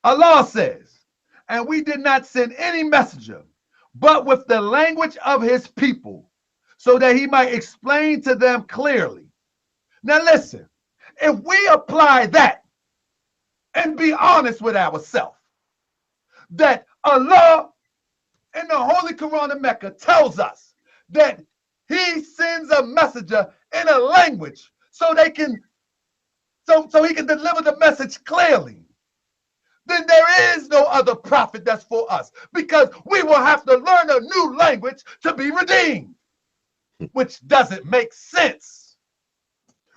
Allah says, and we did not send any messenger, but with the language of his people, so that he might explain to them clearly. Now listen, if we apply that and be honest with ourselves, that Allah in the Holy Quran of Mecca tells us that he sends a messenger in a language so he can deliver the message clearly, then there is no other prophet that's for us, because we will have to learn a new language to be redeemed, which doesn't make sense.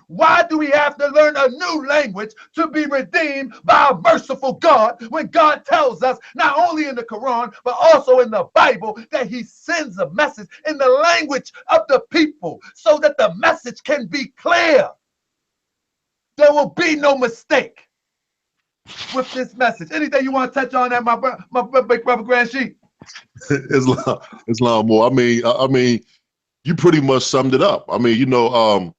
Why do we have to learn a new language to be redeemed by a merciful God, when God tells us not only in the Quran but also in the Bible that he sends a message in the language of the people so that the message can be clear? There will be no mistake with this message. Anything you want to touch on that, my big brother Grand Sheik? Islam more. I mean, you pretty much summed it up. I mean, you know,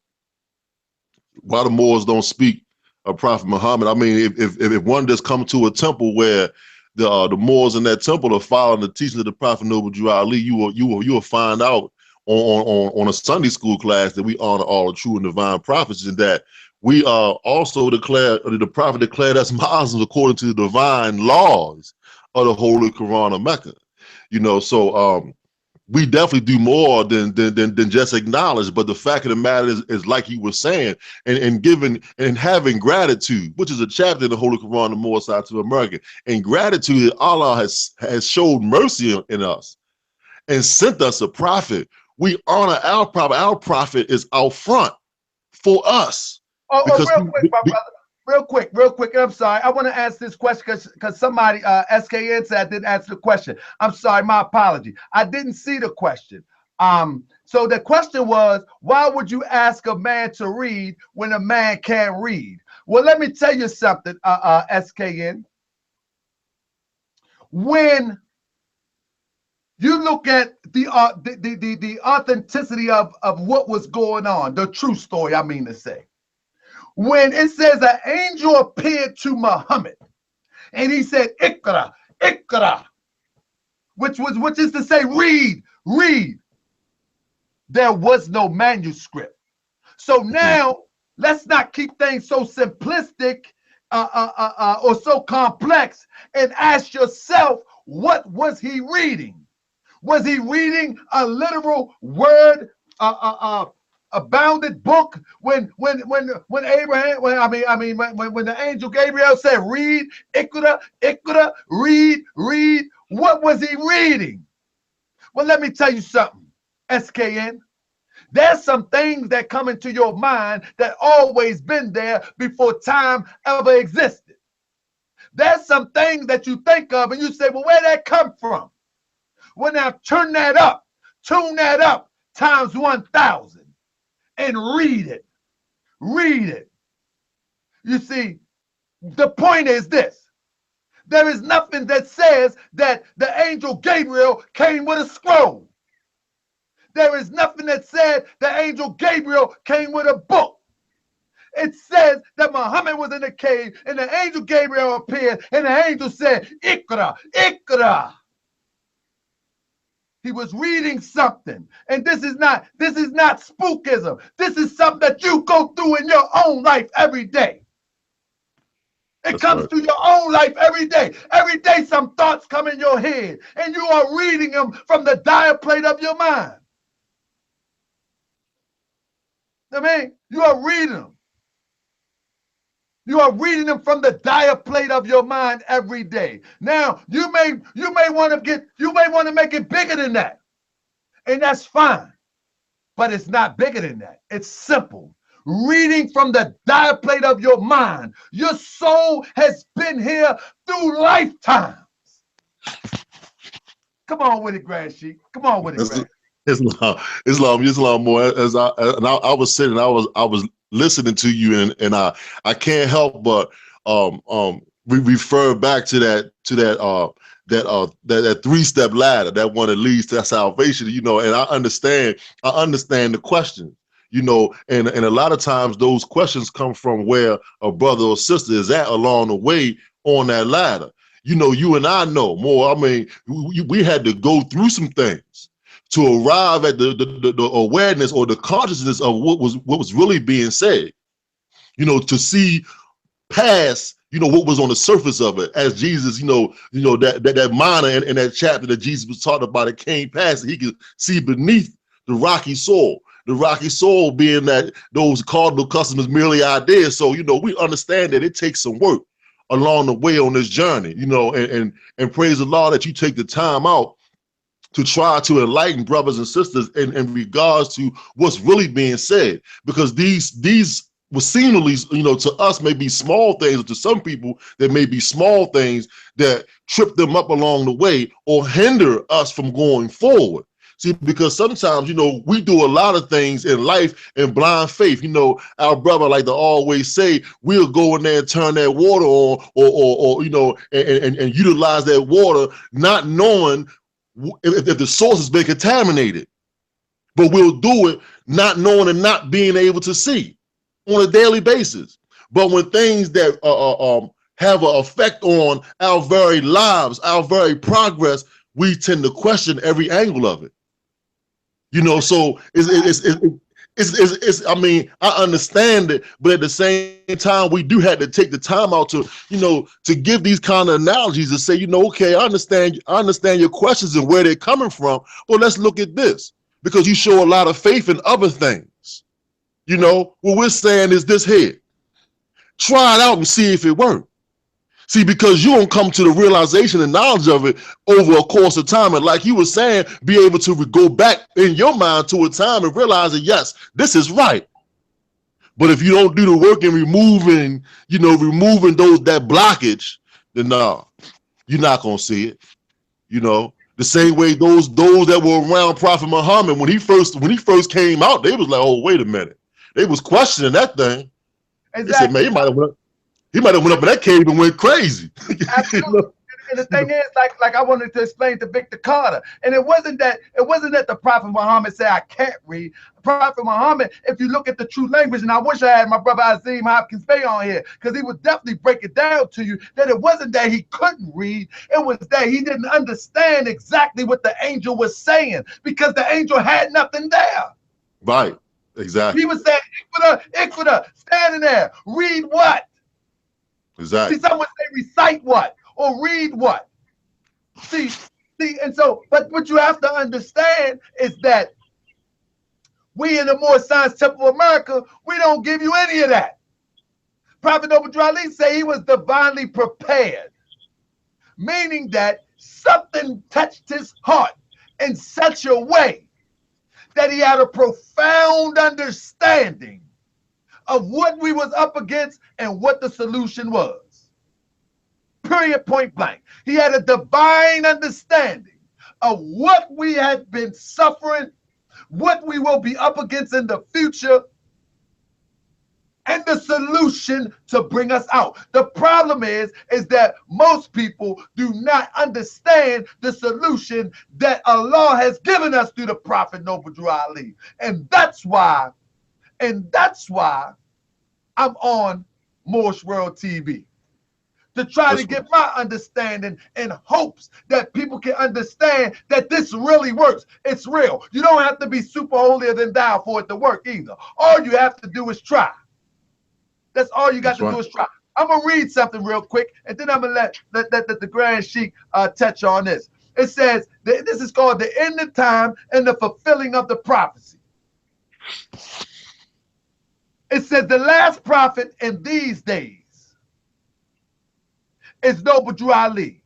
why the Moors don't speak of Prophet Muhammad. I mean, if one just come to a temple where the Moors in that temple are following the teachings of the Prophet Noble Drew Ali, you will find out on a Sunday school class that we honor all the true and divine prophets, and that we also declare, the Prophet declared us Muslims according to the divine laws of the Holy Quran of Mecca. You know, so we definitely do more than just acknowledge. But the fact of the matter is like he was saying, and giving and having gratitude, which is a chapter in the Holy Quran, the Moor side to America, and gratitude that Allah has showed mercy in us and sent us a prophet. We honor our prophet. Our prophet is out front for us. Real quick, my brother. Real quick. I'm sorry. I want to ask this question because somebody, SKN said I didn't answer the question. I'm sorry. My apology. I didn't see the question. So the question was, why would you ask a man to read when a man can't read? Well, let me tell you something, SKN. When you look at the authenticity of what was going on, the true story, I mean to say, when it says an angel appeared to Muhammad and he said, Iqra, Iqra, which is to say, read, read. There was no manuscript. So now let's not keep things so simplistic or so complex, and ask yourself, what was he reading? Was he reading a literal word, a bounded book when Abraham, when the angel Gabriel said, read, Iqra, Iqra, read, read, what was he reading? Well, let me tell you something, SKN. There's some things that come into your mind that always been there before time ever existed. There's some things that you think of and you say, well, where'd that come from? Well, now turn that up, tune that up times 1,000. And read it. Read it. You see, the point is this. There is nothing that says that the angel Gabriel came with a scroll. There is nothing that said the angel Gabriel came with a book. It says that Muhammad was in a cave and the angel Gabriel appeared and the angel said, Iqra, Iqra. He was reading something. And this is not spookism. This is something that you go through in your own life every day. It comes to your own life every day. Every day some thoughts come in your head and you are reading them from the dial plate of your mind. I mean, you are reading them. You are reading them from the dial plate of your mind every day. Now, you may want to make it bigger than that. And that's fine. But it's not bigger than that. It's simple. Reading from the dial plate of your mind. Your soul has been here through lifetimes. Come on with it, Grand Sheik. Come on with it, Grand. Islam more. As I was sitting, I was listening to you, and I can't help but we refer back to that that three-step ladder, that one that leads to salvation, you know. And I understand the question, you know, and a lot of times those questions come from where a brother or sister is at along the way on that ladder. You know, you and I know more. I mean, we had to go through some things to arrive at the awareness or the consciousness of what was really being said, you know, to see past, you know, what was on the surface of it. As Jesus, you know that miner in that chapter that Jesus was talking about, it came past, he could see beneath the rocky soil. The rocky soil being that those cardinal customers merely ideas. So, you know, we understand that it takes some work along the way on this journey, you know, and praise the Lord that you take the time out to try to enlighten brothers and sisters in regards to what's really being said, because these will seemingly, you know, to us may be small things, or to some people there may be small things that trip them up along the way or hinder us from going forward. See, because sometimes, you know, we do a lot of things in life in blind faith. You know, our brother like to always say, we'll go in there and turn that water on, or you know, and utilize that water, not knowing if the source has been contaminated. But we'll do it not knowing and not being able to see on a daily basis. But when things that have an effect on our very lives, our very progress, we tend to question every angle of it. You know, so it's I mean, I understand it, but at the same time, we do have to take the time out to, you know, to give these kind of analogies and say, you know, okay, I understand your questions and where they're coming from, but let's look at this, because you show a lot of faith in other things. You know, what we're saying is this here. Try it out and see if it works. See, because you won't come to the realization and knowledge of it over a course of time. And like you were saying, be able to go back in your mind to a time and realize that, yes, this is right. But if you don't do the work in removing that blockage, then no, you're not going to see it. You know, the same way those that were around Prophet Muhammad, when he first came out, they was like, oh, wait a minute. They was questioning that thing. Exactly. They said, man, he might have went up in that cave and went crazy. Absolutely. You know? And the thing is, like I wanted to explain to Victor Carter, and it wasn't that the Prophet Muhammad said I can't read. Prophet Muhammad, if you look at the true language, and I wish I had my brother Azim Hopkins Bey on here, because he would definitely break it down to you that it wasn't that he couldn't read, it was that he didn't understand exactly what the angel was saying, because the angel had nothing there. Right, exactly. He was saying, Iqra, standing there, read what? Exactly. See, someone say recite what or read what. See, and so, but what you have to understand is that we in the Moorish Science Temple of America, we don't give you any of that. Prophet Noble Ali say he was divinely prepared, meaning that something touched his heart in such a way that he had a profound understanding of what we was up against and what the solution was. Period, point blank. He had a divine understanding of what we had been suffering, what we will be up against in the future, and the solution to bring us out. The problem is that most people do not understand the solution that Allah has given us through the Prophet Noble Drew Ali. And that's why I'm on Moorish World TV, to try to get my understanding in hopes that people can understand that this really works. It's real. You don't have to be super holier than thou for it to work either. All you have to do is try. That's all you got to do is try. I'm going to read something real quick, and then I'm going to let the Grand Sheik touch on this. It says, this is called the end of time and the fulfilling of the prophecy. It says the last prophet in these days is Noble Drew Ali,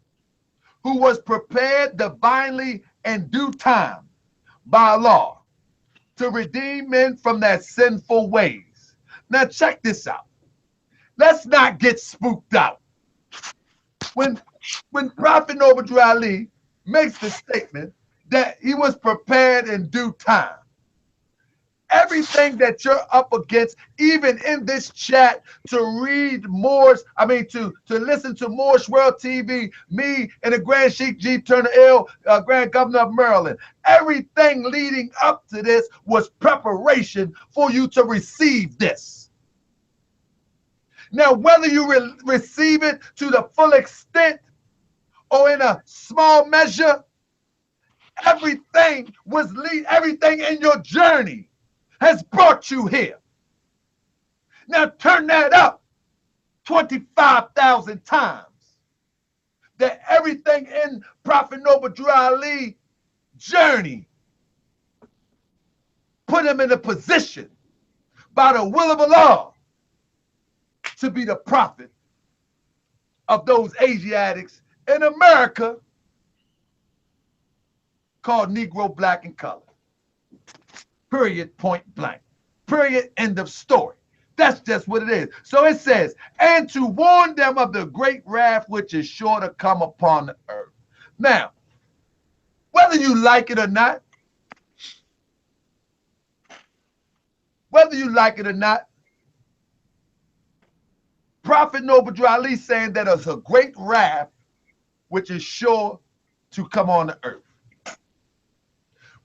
who was prepared divinely in due time by Allah to redeem men from their sinful ways. Now check this out. Let's not get spooked out. When Prophet Noble Drew Ali makes the statement that he was prepared in due time, everything that you're up against, even in this chat, to read Moorish, to listen to Moorish World TV, me and the Grand Sheikh G.Turner-EL, Grand Governor of Maryland. Everything leading up to this was preparation for you to receive this. Now, whether you receive it to the full extent or in a small measure, everything in your journey has brought you here. Now turn that up 25,000 times. That everything in Prophet Noble Drew Ali journey put him in a position by the will of Allah to be the prophet of those Asiatics in America called Negro, Black, and Color. Period, point blank. Period, end of story. That's just what it is. So it says, and to warn them of the great wrath which is sure to come upon the earth. Now, whether you like it or not, Prophet Noble Drew Ali saying that there's a great wrath which is sure to come on the earth.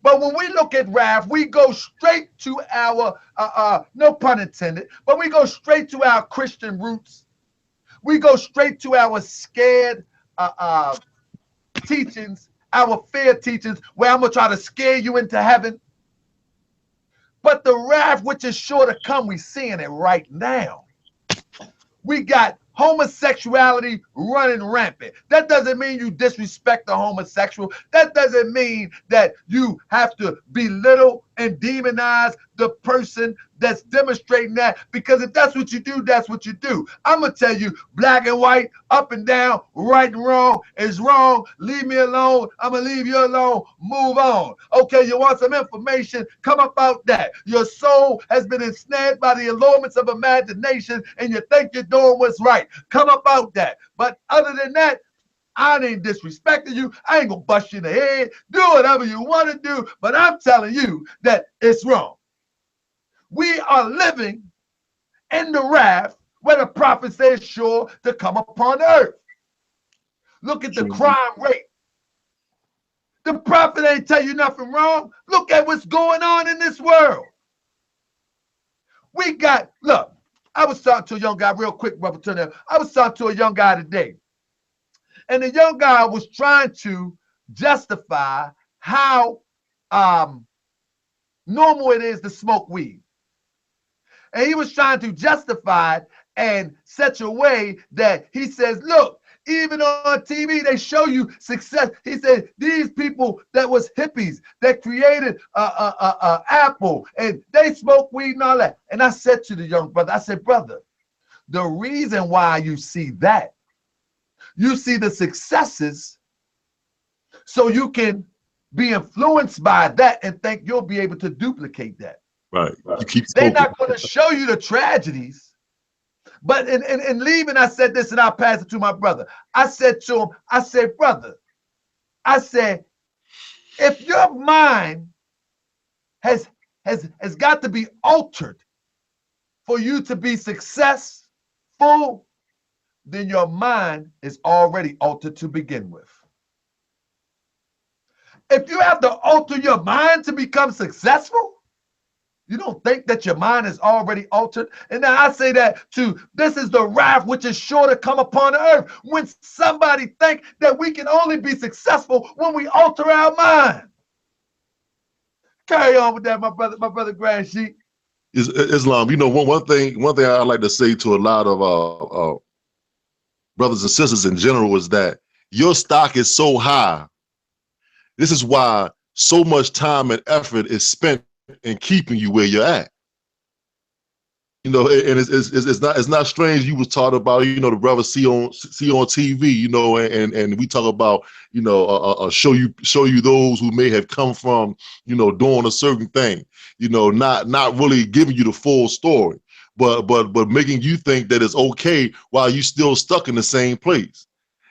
But when we look at wrath, we go straight to our, no pun intended, but we go straight to our Christian roots. We go straight to our scared teachings, our fear teachings, where I'm going to try to scare you into heaven. But the wrath which is sure to come, we're seeing it right now. We got homosexuality running rampant. That doesn't mean you disrespect the homosexual. That doesn't mean that you have to belittle and demonize the person that's demonstrating that, because if that's what you do, that's what you do. I'm going to tell you, black and white, up and down, right and wrong is wrong. Leave me alone. I'm going to leave you alone. Move on. Okay, you want some information? Come about that. Your soul has been ensnared by the allurements of imagination, and you think you're doing what's right. Come about that. But other than that, I ain't disrespecting you. I ain't gonna bust you in the head. Do whatever you want to do, but I'm telling you that it's wrong. We are living in the wrath where the prophet says sure to come upon the earth. Look at the crime rate. The prophet ain't tell you nothing wrong. Look at what's going on in this world. Look, I was talking to a young guy real quick, Brother Turner. I was talking to a young guy today. And the young guy was trying to justify how normal it is to smoke weed. And he was trying to justify it in such a way that he says, look, even on TV, they show you success. He said, these people that was hippies that created Apple, and they smoke weed and all that. And I said to the young brother, I said, brother, the reason why you see that, you see the successes so you can be influenced by that and think you'll be able to duplicate that. Right. You keep They're not going to show you the tragedies. But in leaving, I said this, and I'll pass it to my brother. I said to him, I said, brother, I said, if your mind has got to be altered for you to be successful, then your mind is already altered to begin with. If you have to alter your mind to become successful, you don't think that your mind is already altered? And now I say that too. This is the wrath which is sure to come upon the earth when somebody think that we can only be successful when we alter our mind. Carry on with that, my brother Grand Sheikh. Islam, you know, one thing I like to say to a lot of brothers and sisters in general is that your stock is so high. This is why so much time and effort is spent in keeping you where you're at. You know, and it's not strange you was taught about, you know, the brothers see on TV, you know, and we talk about, you know, show you those who may have come from, you know, doing a certain thing, you know, not really giving you the full story, but making you think that it's okay while you still stuck in the same place.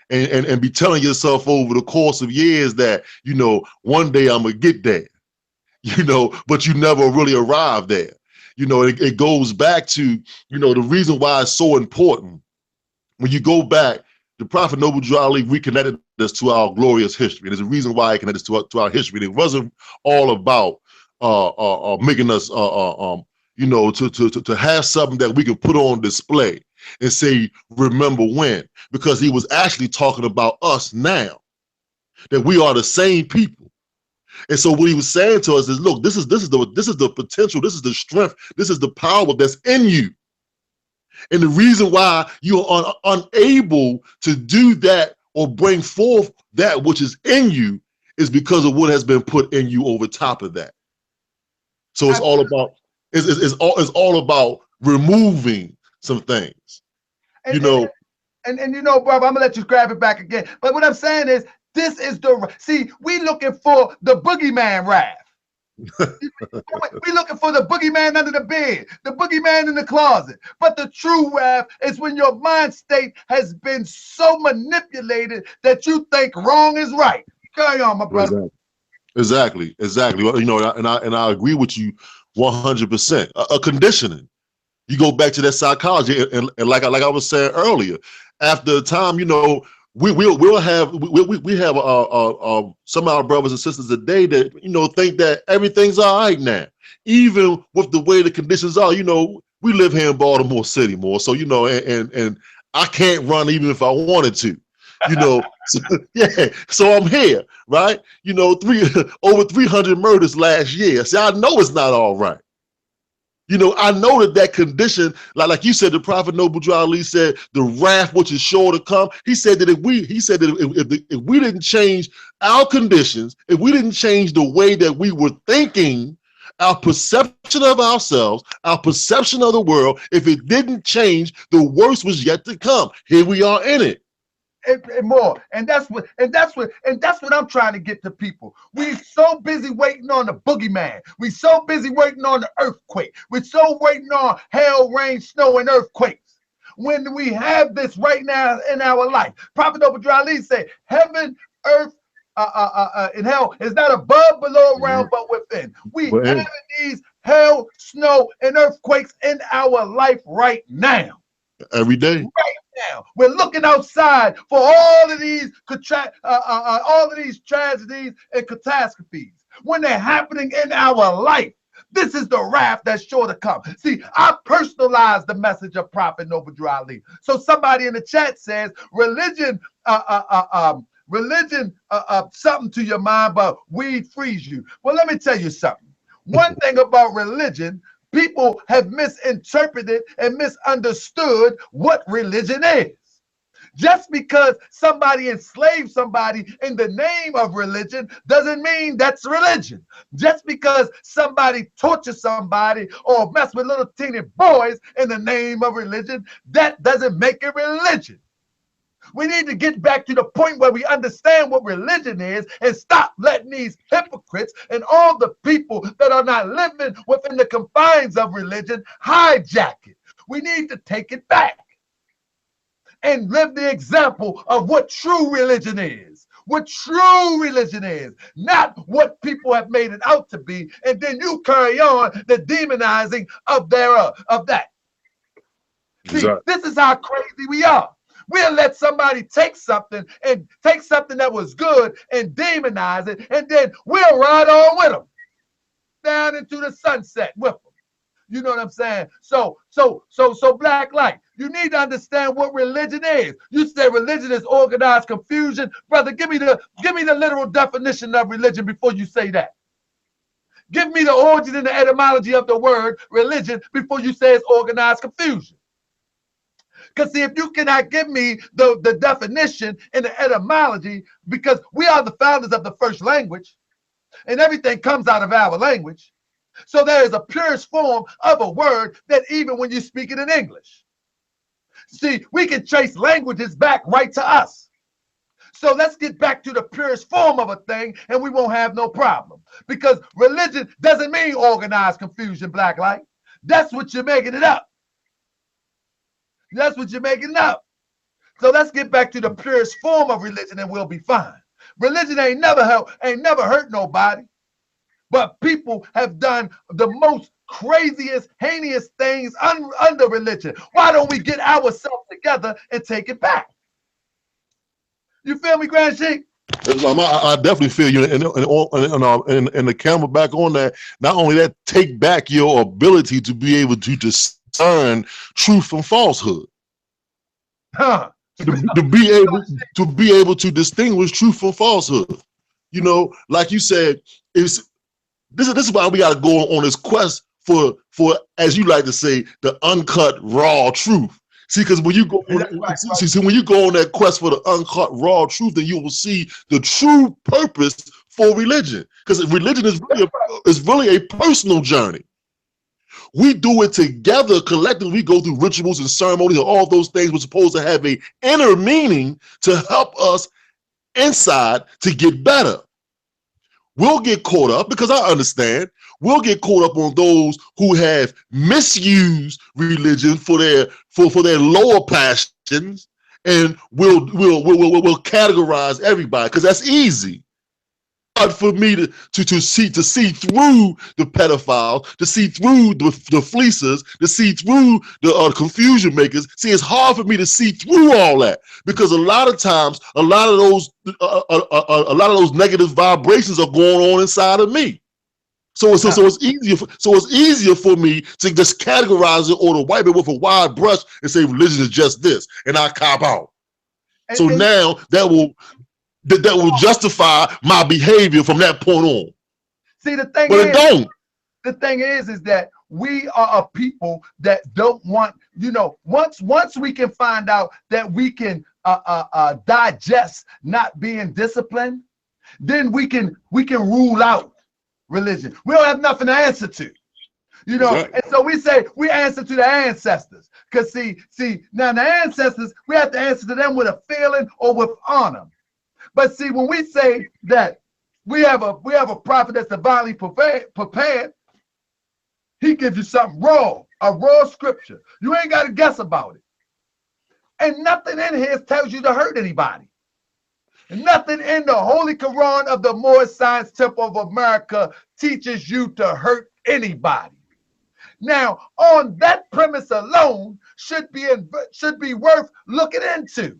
And be telling yourself over the course of years that, you know, one day I'm gonna get there. you know, but you never really arrive there. You know, it goes back to, you know, the reason why it's so important. When you go back, the Prophet Noble Drew Ali reconnected us to our glorious history. And there's a reason why he connected us to our history. And it wasn't all about making us, you know, to have something that we can put on display and say, remember when, because he was actually talking about us now, that we are the same people. And so what he was saying to us is, look, this is the potential, this is the strength, this is the power that's in you. And the reason why you are unable to do that or bring forth that which is in you is because of what has been put in you over top of that. So it's all about it's all about removing some things. And, you know, and you know, brother, I'm gonna let you grab it back again. But what I'm saying is, this is the we looking for the boogeyman wrath. We looking for the boogeyman under the bed, the boogeyman in the closet. But the true wrath is when your mind state has been so manipulated that you think wrong is right. Carry on, my brother. Exactly. Well, you know, and I agree with you 100%. A conditioning. You go back to that psychology, and like I was saying earlier, after a time, you know, we'll have some of our brothers and sisters today that, you know, think that everything's all right now, even with the way the conditions are. You know, we live here in Baltimore City more, so you know, and I can't run even if I wanted to, you know. So, yeah, so I'm here, right? You know, over 300 murders last year. See, I know it's not all right. You know, I know that condition, like you said, the Prophet Noble Drew Ali said, the wrath which is sure to come. He said that if we didn't change our conditions, if we didn't change the way that we were thinking, our perception of ourselves, our perception of the world, if it didn't change, the worst was yet to come. Here we are in it. And more, and that's what I'm trying to get to people. We so busy waiting on the boogeyman. We so busy waiting on the earthquake. We're so waiting on hail, rain, snow, and earthquakes. When we have this right now in our life, Prophet Noble Drew Ali said, "Heaven, earth, and hell is not above, below, around, but within." We have these hail, snow, and earthquakes in our life right now. Every day. Right now, we're looking outside for all of these tragedies and catastrophes when they're happening in our life. This is the wrath that's sure to come. See, I personalized the message of Prophet Noble Drew Ali. So somebody in the chat says religion, something to your mind, but weed frees you. Well, let me tell you something. One thing about religion, people have misinterpreted and misunderstood what religion is. Just because somebody enslaved somebody in the name of religion doesn't mean that's religion. Just because somebody tortures somebody or mess with little teeny boys in the name of religion, that doesn't make it religion. We need to get back to the point where we understand what religion is and stop letting these hypocrites and all the people that are not living within the confines of religion hijack it. We need to take it back and live the example of what true religion is. What true religion is, not what people have made it out to be, and then you carry on the demonizing of that. See, this is how crazy we are. We'll let somebody take something that was good and demonize it, and then we'll ride on with them down into the sunset with them. You know what I'm saying? So Black Light, you need to understand what religion is. You say religion is organized confusion. Brother, give me the literal definition of religion before you say that. Give me the origin and the etymology of the word religion before you say it's organized confusion. Because see, if you cannot give me the definition and the etymology, because we are the founders of the first language, and everything comes out of our language. So there is a purest form of a word that even when you speak it in English. See, we can trace languages back right to us. So let's get back to the purest form of a thing and we won't have no problem. Because religion doesn't mean organized confusion, Black Light. That's what you're making it up. That's what you're making up. So let's get back to the purest form of religion and we'll be fine. Religion ain't never hurt nobody. But people have done the most craziest, heinous things under religion. Why don't we get ourselves together and take it back? You feel me, Grand Sheik? I definitely feel you, and the camera back on that. Not only that, take back your ability to be able to discern truth from falsehood. To be able to distinguish truth from falsehood. You know, like you said, this is why we got to go on this quest for, as you like to say, the uncut raw truth. See, because when you go on, when you go on that quest for the uncut raw truth, then you will see the true purpose for religion. Because religion is really a personal journey. We do it together collectively. We go through rituals and ceremonies and all those things. We're supposed to have an inner meaning to help us inside to get better. We'll get caught up, because I understand, we'll get caught up on those who have misused religion for their lower passions, and we'll categorize everybody because that's easy. But for me to see through the pedophiles, to see through the fleecers, to see through the confusion makers. See, it's hard for me to see through all that, because a lot of times, a lot of those negative vibrations are going on inside of me. So it's easier for me to just categorize it or to wipe it with a wide brush and say religion is just this, and I cop out. So now that will justify my behavior from that point on. See, the thing but is, it don't. The thing is that we are a people that don't want, once we can find out that we can digest not being disciplined, then we can rule out religion. We don't have nothing to answer to. Exactly. And so we say we answer to the ancestors. Because see, now the ancestors, we have to answer to them with a feeling or with honor. But see, when we say that we have a prophet that's divinely prepared, he gives you something raw, a raw scripture. You ain't got to guess about it. And nothing in here tells you to hurt anybody. And nothing in the Holy Quran of the Moorish Science Temple of America teaches you to hurt anybody. Now, on that premise alone should be worth looking into.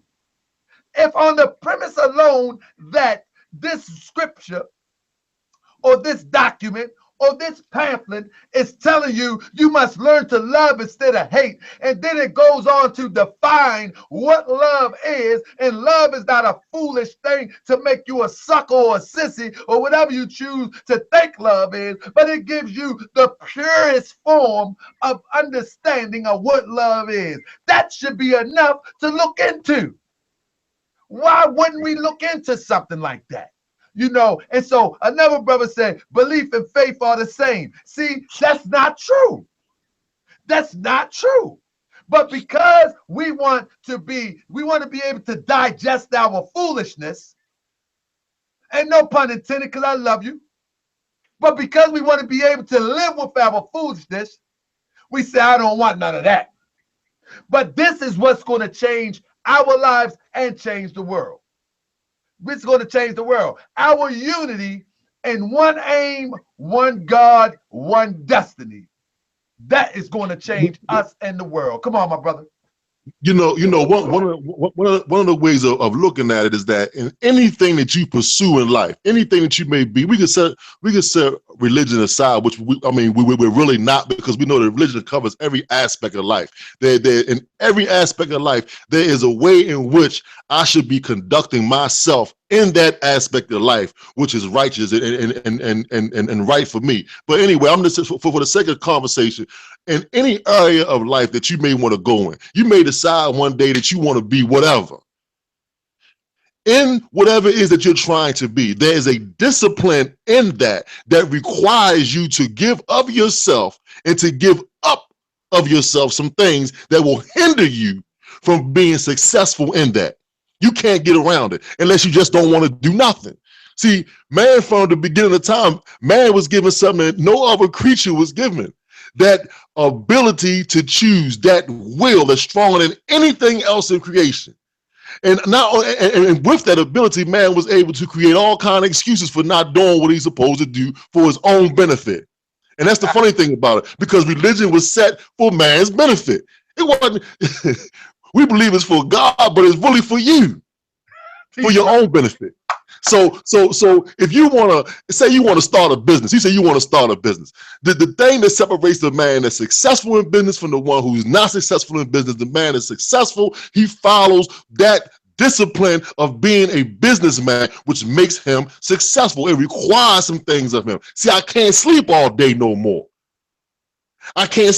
If on the premise alone that this scripture or this document or this pamphlet is telling you you must learn to love instead of hate, and then it goes on to define what love is, and love is not a foolish thing to make you a sucker or a sissy or whatever you choose to think love is, but it gives you the purest form of understanding of what love is. That should be enough to look into. Why wouldn't we look into something like that? And so another brother said, belief and faith are the same. See, that's not true. That's not true. But because we want to be able to digest our foolishness, and no pun intended, because I love you, but because we want to be able to live with our foolishness, we say, I don't want none of that. But this is what's going to change our lives and change the world. It's going to change the world. Our unity and one aim, one God, one destiny. That is going to change us and the world. Come on, my brother. One of the ways of looking at it is that in anything that you pursue in life, anything that you may be, we can set religion aside, which we're really not, because we know that religion covers every aspect of life. In every aspect of life, there is a way in which I should be conducting myself in that aspect of life, which is righteous and right for me. But anyway, I'm just for the sake of conversation, in any area of life that you may want to go in, you may decide one day that you want to be whatever. In whatever it is that you're trying to be, there is a discipline in that requires you to give of yourself and to give up of yourself some things that will hinder you from being successful in that. You can't get around it unless you just don't want to do nothing. See, man, from the beginning of time, man was given something that no other creature was given. That ability to choose, that will that's stronger than anything else in creation. And now, and with that ability, man was able to create all kind of excuses for not doing what he's supposed to do for his own benefit. And that's the funny thing about it, because religion was set for man's benefit. It wasn't. We believe it's for God, but it's really for you, for your own benefit. So if you want to say you want to start a business, you say you want to start a business. The thing that separates the man that's successful in business from the one who's not successful in business, the man is successful. He follows that discipline of being a businessman, which makes him successful. It requires some things of him. See, I can't sleep all day no more. I can't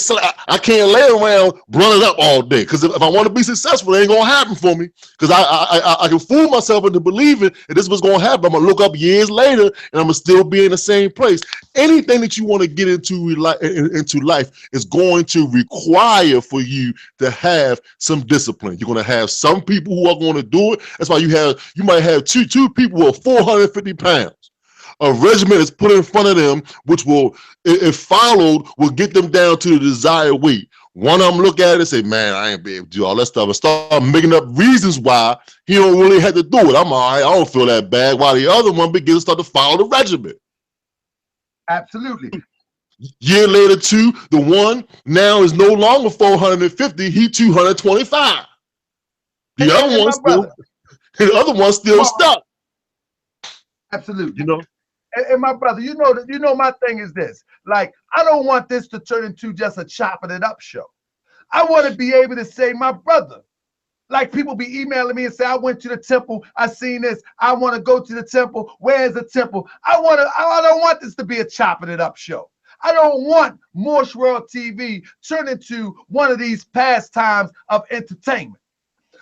lay around running up all day, because if I want to be successful, it ain't gonna happen for me. Because I can fool myself into believing that this was gonna happen. I'm gonna look up years later and I'm gonna still be in the same place. Anything that you want to get into life is going to require for you to have some discipline. You're gonna have some people who are going to do it. That's why you might have two people who are 450 pounds. A regimen is put in front of them, which will, if followed, will get them down to the desired weight. One of them look at it and say, man, I ain't be able to do all that stuff, and start making up reasons why he don't really have to do it. I'm all right, I don't feel that bad. While the other one begins to start to follow the regimen. Absolutely. Year later, the one now is no longer 450, he 225. The other one's still stuck. Absolutely. You know? And my brother, you know, my thing is this. Like, I don't want this to turn into just a chopping it up show. I want to be able to say, my brother, like people be emailing me and say, I went to the temple, I seen this, I want to go to the temple. Where's the temple? I don't want this to be a chopping it up show. I don't want Moorish World TV turn into one of these pastimes of entertainment.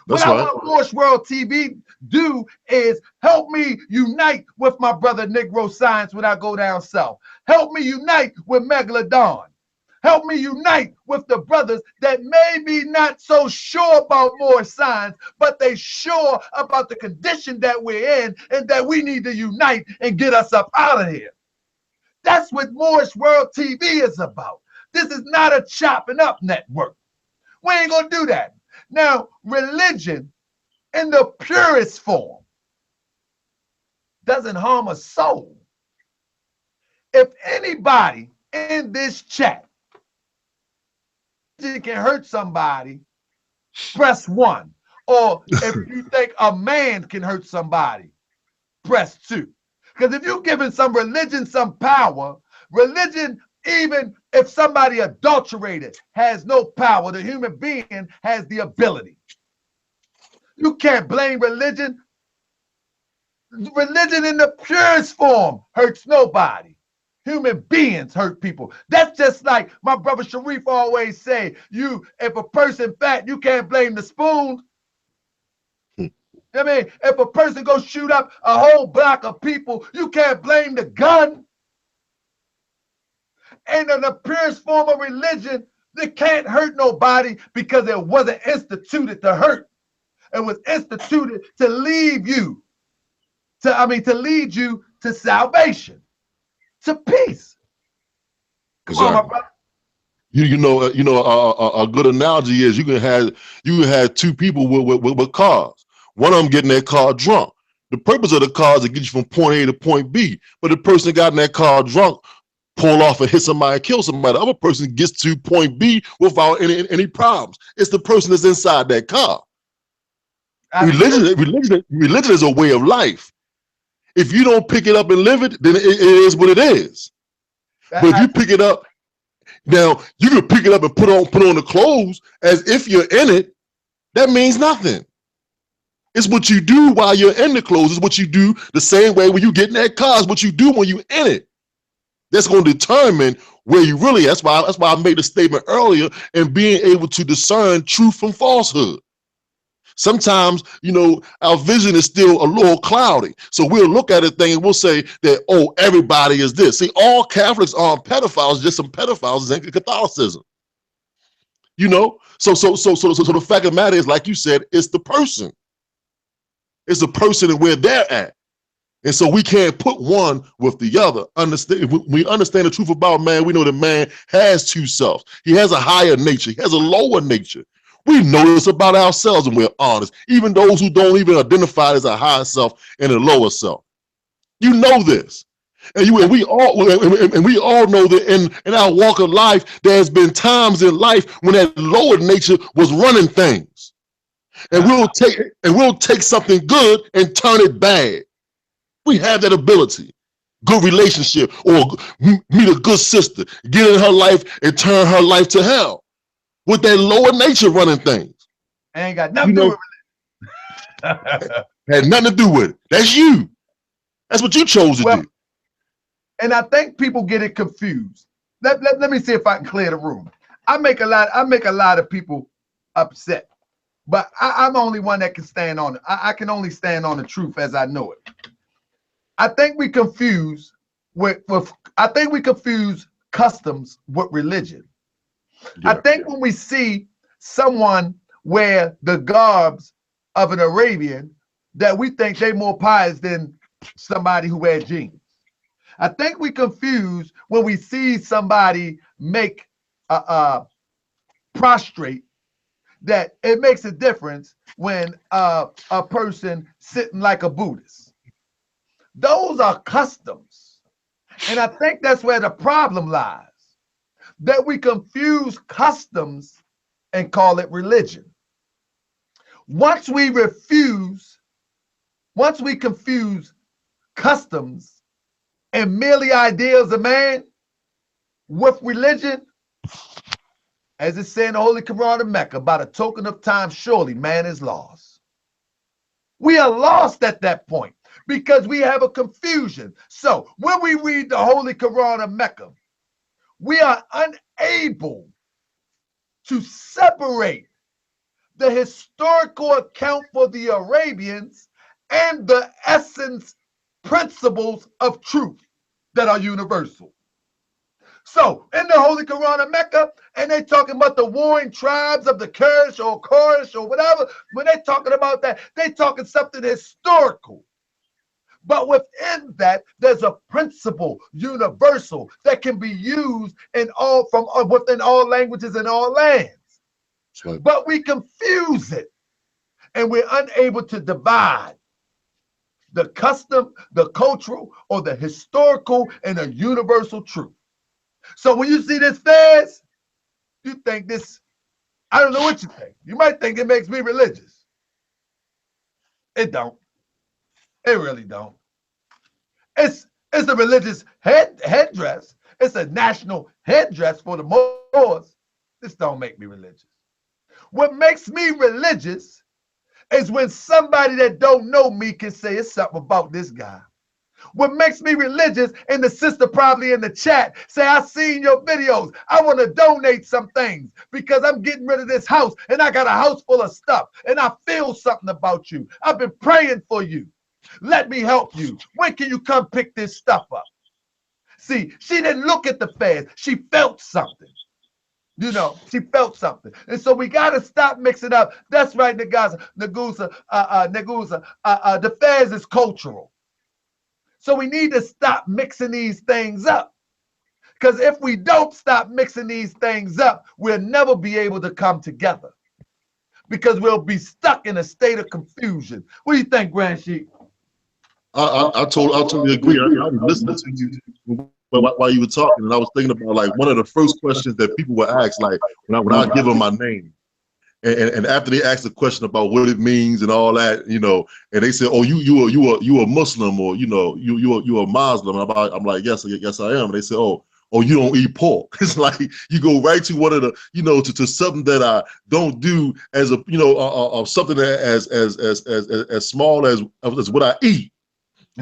What I want Moorish World TV do is help me unite with my brother Negro Science when I go down south. Help me unite with Megalodon. Help me unite with the brothers that may be not so sure about Moorish science, but they sure about the condition that we're in, and that we need to unite and get us up out of here. That's what Moorish World TV is about. This is not a chopping up network. We ain't gonna do that. Now, religion in the purest form doesn't harm a soul. If anybody in this chat can hurt somebody, press 1. Or if you think a man can hurt somebody, press 2. Because if you're giving some religion some power, religion, even if somebody adulterated, has no power. The human being has the ability. You can't blame religion. Religion in the purest form hurts nobody. Human beings hurt people. That's just like my brother Sharif always say, if a person fat, you can't blame the spoon. I mean, if a person goes shoot up a whole block of people, you can't blame the gun. And in the purest form of religion, they can't hurt nobody because it wasn't instituted to hurt. It was instituted to lead you to salvation, to peace. Come on, my brother. A good analogy is you can have two people with cars. One of them getting their car drunk. The purpose of the car is to get you from point A to point B. But the person that got in that car drunk, pull off and hit somebody and kill somebody. The other person gets to point B without any problems. It's the person that's inside that car. Religion is a way of life. If you don't pick it up and live it, then it is what it is. But if you pick it up, now you can pick it up and put on the clothes as if you're in it. That means nothing. It's what you do while you're in the clothes. It's what you do the same way when you get in that car. It's what you do when you're in it. That's going to determine where you really. That's why I made the statement earlier, and being able to discern truth from falsehood. Sometimes, our vision is still a little cloudy. So we'll look at a thing and we'll say that, oh, everybody is this. See, all Catholics aren't pedophiles, just some pedophiles in Catholicism. So the fact of the matter is, like you said, it's the person. It's the person and where they're at. And so we can't put one with the other. We understand the truth about man. We know that man has two selves. He has a higher nature. He has a lower nature. We know this about ourselves and we're honest. Even those who don't even identify as a higher self and a lower self. You know this. And we all know that in our walk of life, there's been times in life when that lower nature was running things. And we'll take something good and turn it bad. We have that ability. Good relationship, or meet a good sister, get in her life and turn her life to hell with that lower nature running things. Ain't got nothing to do with it. Had nothing to do with it. That's you. That's what you chose to do. And I think people get it confused. Let me see if I can clear the room. I make a lot of people upset, but I'm the only one that can stand on it. I can only stand on the truth as I know it. I think we confuse customs with religion. Yeah. I think when we see someone wear the garbs of an Arabian, that we think they're more pious than somebody who wears jeans. I think we confuse when we see somebody make prostrate, that it makes a difference when a person sitting like a Buddhist. Those are customs. And I think that's where the problem lies, that we confuse customs and call it religion. Once we confuse customs and merely ideals of man with religion, as it said in the Holy Quran of Mecca, by the token of time, surely man is lost. We are lost at that point because we have a confusion. So when we read the Holy Quran of Mecca, we are unable to separate the historical account for the Arabians and the essence principles of truth that are universal. So in the Holy Quran of Mecca, and they talking about the warring tribes of the Kurdish or Koresh or whatever, when they talking about that, they talking something historical. But within that, there's a principle, universal, that can be used in within all languages and all lands. Right. But we confuse it, and we're unable to divide the custom, the cultural, or the historical and the universal truth. So when you see this fast, you think this, I don't know what you think. You might think it makes me religious. It don't. It really don't. It's a religious headdress. It's a national headdress for the Moors. This don't make me religious. What makes me religious is when somebody that don't know me can say it's something about this guy. What makes me religious, and the sister probably in the chat say, I seen your videos. I want to donate some things because I'm getting rid of this house and I got a house full of stuff and I feel something about you. I've been praying for you. Let me help you. When can you come pick this stuff up? See, she didn't look at the fast. She felt something. You know, she felt something. And so we got to stop mixing up. That's right, Nagusa. The fast is cultural. So we need to stop mixing these things up. Because if we don't stop mixing these things up, we'll never be able to come together. Because we'll be stuck in a state of confusion. What do you think, Grand Sheik? I totally agree. I was listening to you while you were talking, and I was thinking about like one of the first questions that people would ask, like when I give them my name. And after they ask the question about what it means and all that, you know, and they say, "Oh, you a Muslim, or you know, you a Muslim." And I'm like, yes, I am. And they say, "Oh, you don't eat pork." It's like you go right to one of the, you know, to something that I don't do as a, you know, something as small as what I eat,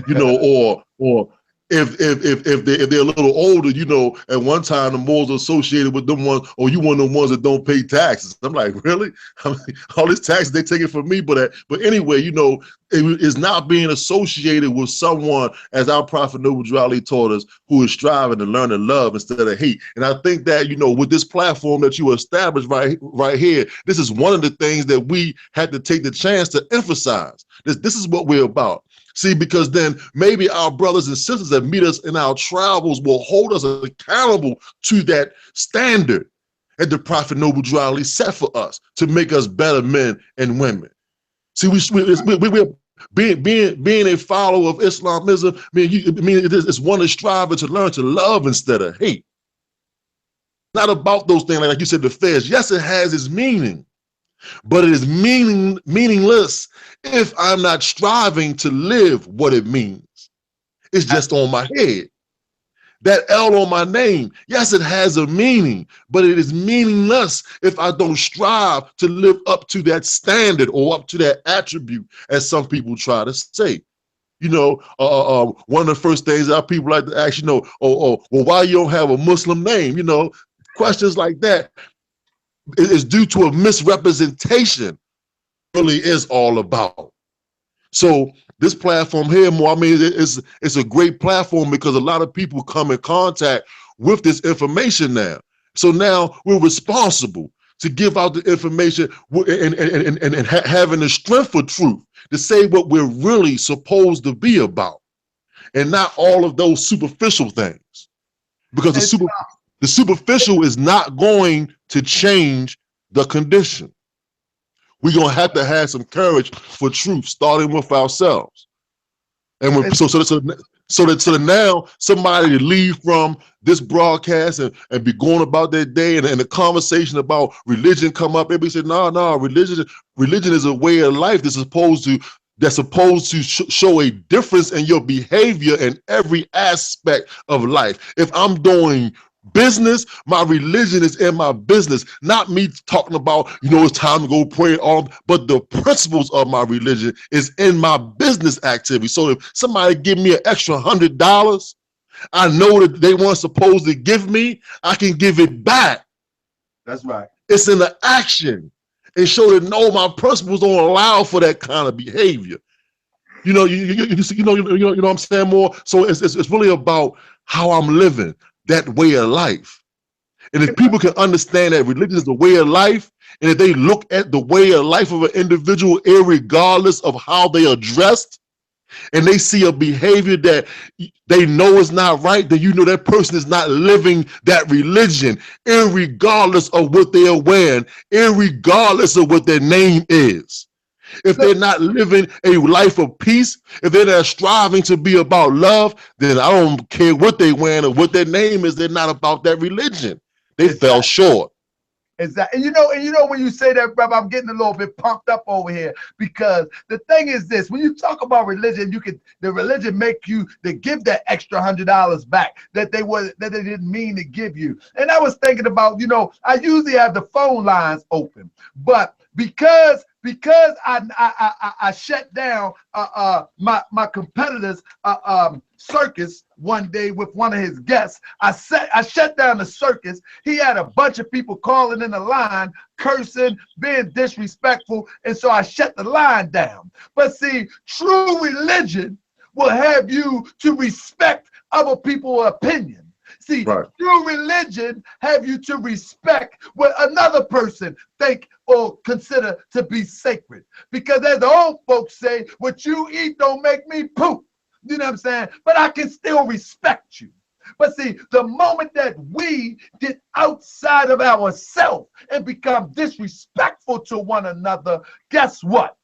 you know, or. If they're a little older, you know, at one time the Moors are associated with them ones, or you one of the ones that don't pay taxes. I'm like, really? I mean, all this taxes they take it from me, but anyway, you know, it is not being associated with someone, as our Prophet Noble Ali taught us, who is striving to learn to love instead of hate. And I think that, you know, with this platform that you established right here, this is one of the things that we had to take the chance to emphasize. This is what we're about. See, because then maybe our brothers and sisters that meet us in our travels will hold us accountable to that standard. that the Prophet Noble Drew Ali set for us to make us better men and women. See, we're being a follower of Islamism. It's one that's striving to learn to love instead of hate. Not about those things like you said, the feds. Yes, it has its meaning, but it is meaningless if I'm not striving to live what it means. It's just on my head. That L on my name, yes, it has a meaning, but it is meaningless if I don't strive to live up to that standard or up to that attribute, as some people try to say. You know, one of the first things that people like to ask, well, why you don't have a Muslim name? You know, questions like that is due to a misrepresentation. Really is all about. So this platform here, it's a great platform because a lot of people come in contact with this information now. So now we're responsible to give out the information and having the strength for truth to say what we're really supposed to be about, and not all of those superficial things. Because the superficial is not going to change the condition. We're gonna have to have some courage for truth, starting with ourselves. And when so that now somebody to leave from this broadcast and be going about their day, and the conversation about religion come up, everybody say, no, religion is a way of life that's supposed to show a difference in your behavior in every aspect of life. If I'm doing business, my religion is in my business, not me talking about, it's time to go pray, but the principles of my religion is in my business activity. So if somebody give me an extra $100, I know that they weren't supposed to give me, I can give it back. That's right. It's in the action, and show that no, my principles don't allow for that kind of behavior. You know what I'm saying, more. So it's really about how I'm living that way of life. And if people can understand that religion is a way of life, and if they look at the way of life of an individual, irregardless of how they are dressed, and they see a behavior that they know is not right, then that person is not living that religion, irregardless of what they are wearing, irregardless of what their name is. If they're not living a life of peace, if they're not striving to be about love, then I don't care what they wearing or what their name is. They're not about that religion. They fell short. Exactly. And when you say that, brother, I'm getting a little bit pumped up over here, because the thing is this: when you talk about religion, the religion make you to give that extra $100 back that they didn't mean to give you. And I was thinking about, I usually have the phone lines open, but because I shut down my competitor's circus one day with one of his guests. I shut down the circus. He had a bunch of people calling in the line, cursing, being disrespectful, and so I shut the line down. But see, true religion will have you to respect other people's opinion. See, right. True religion have you to respect what another person think or consider to be sacred. Because as the old folks say, what you eat don't make me poop. You know what I'm saying? But I can still respect you. But see, the moment that we get outside of ourselves and become disrespectful to one another, guess what?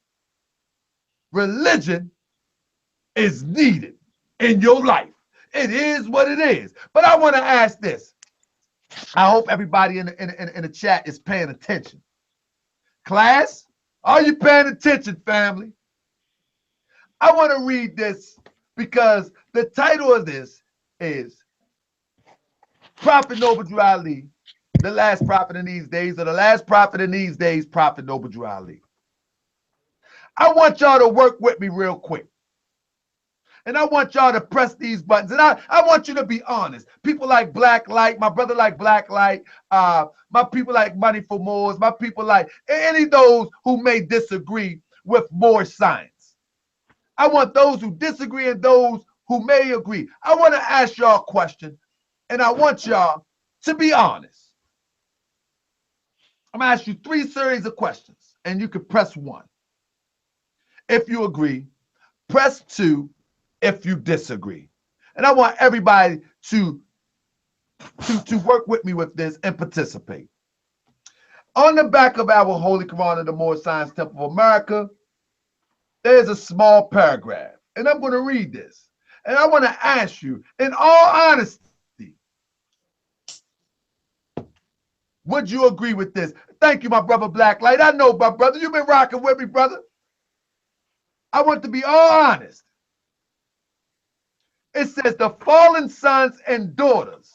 Religion is needed in your life. It is what it is. But I want to ask this. I hope everybody in the chat is paying attention. Class, are you paying attention, family? I want to read this because the title of this is Prophet Noble Drew Ali, the last prophet in these days, or the last prophet in these days, Prophet Noble Drew Ali. I want y'all to work with me real quick. And I want y'all to press these buttons. And I want you to be honest. People like Black Light, my brother like Black Light, my people like Money for Moors, my people like any of those who may disagree with Moorish science. I want those who disagree and those who may agree. I want to ask y'all a question, and I want y'all to be honest. I'm going to ask you 3 series of questions, and you can press 1 if you agree, press 2 if you disagree. And I want everybody to work with me with this and participate. On the back of our Holy Quran of the Moorish Science Temple of America, there's a small paragraph. And I'm going to read this. And I want to ask you, in all honesty, would you agree with this? Thank you, my brother Blacklight. I know, my brother, you've been rocking with me, brother. I want to be all honest. It says the fallen sons and daughters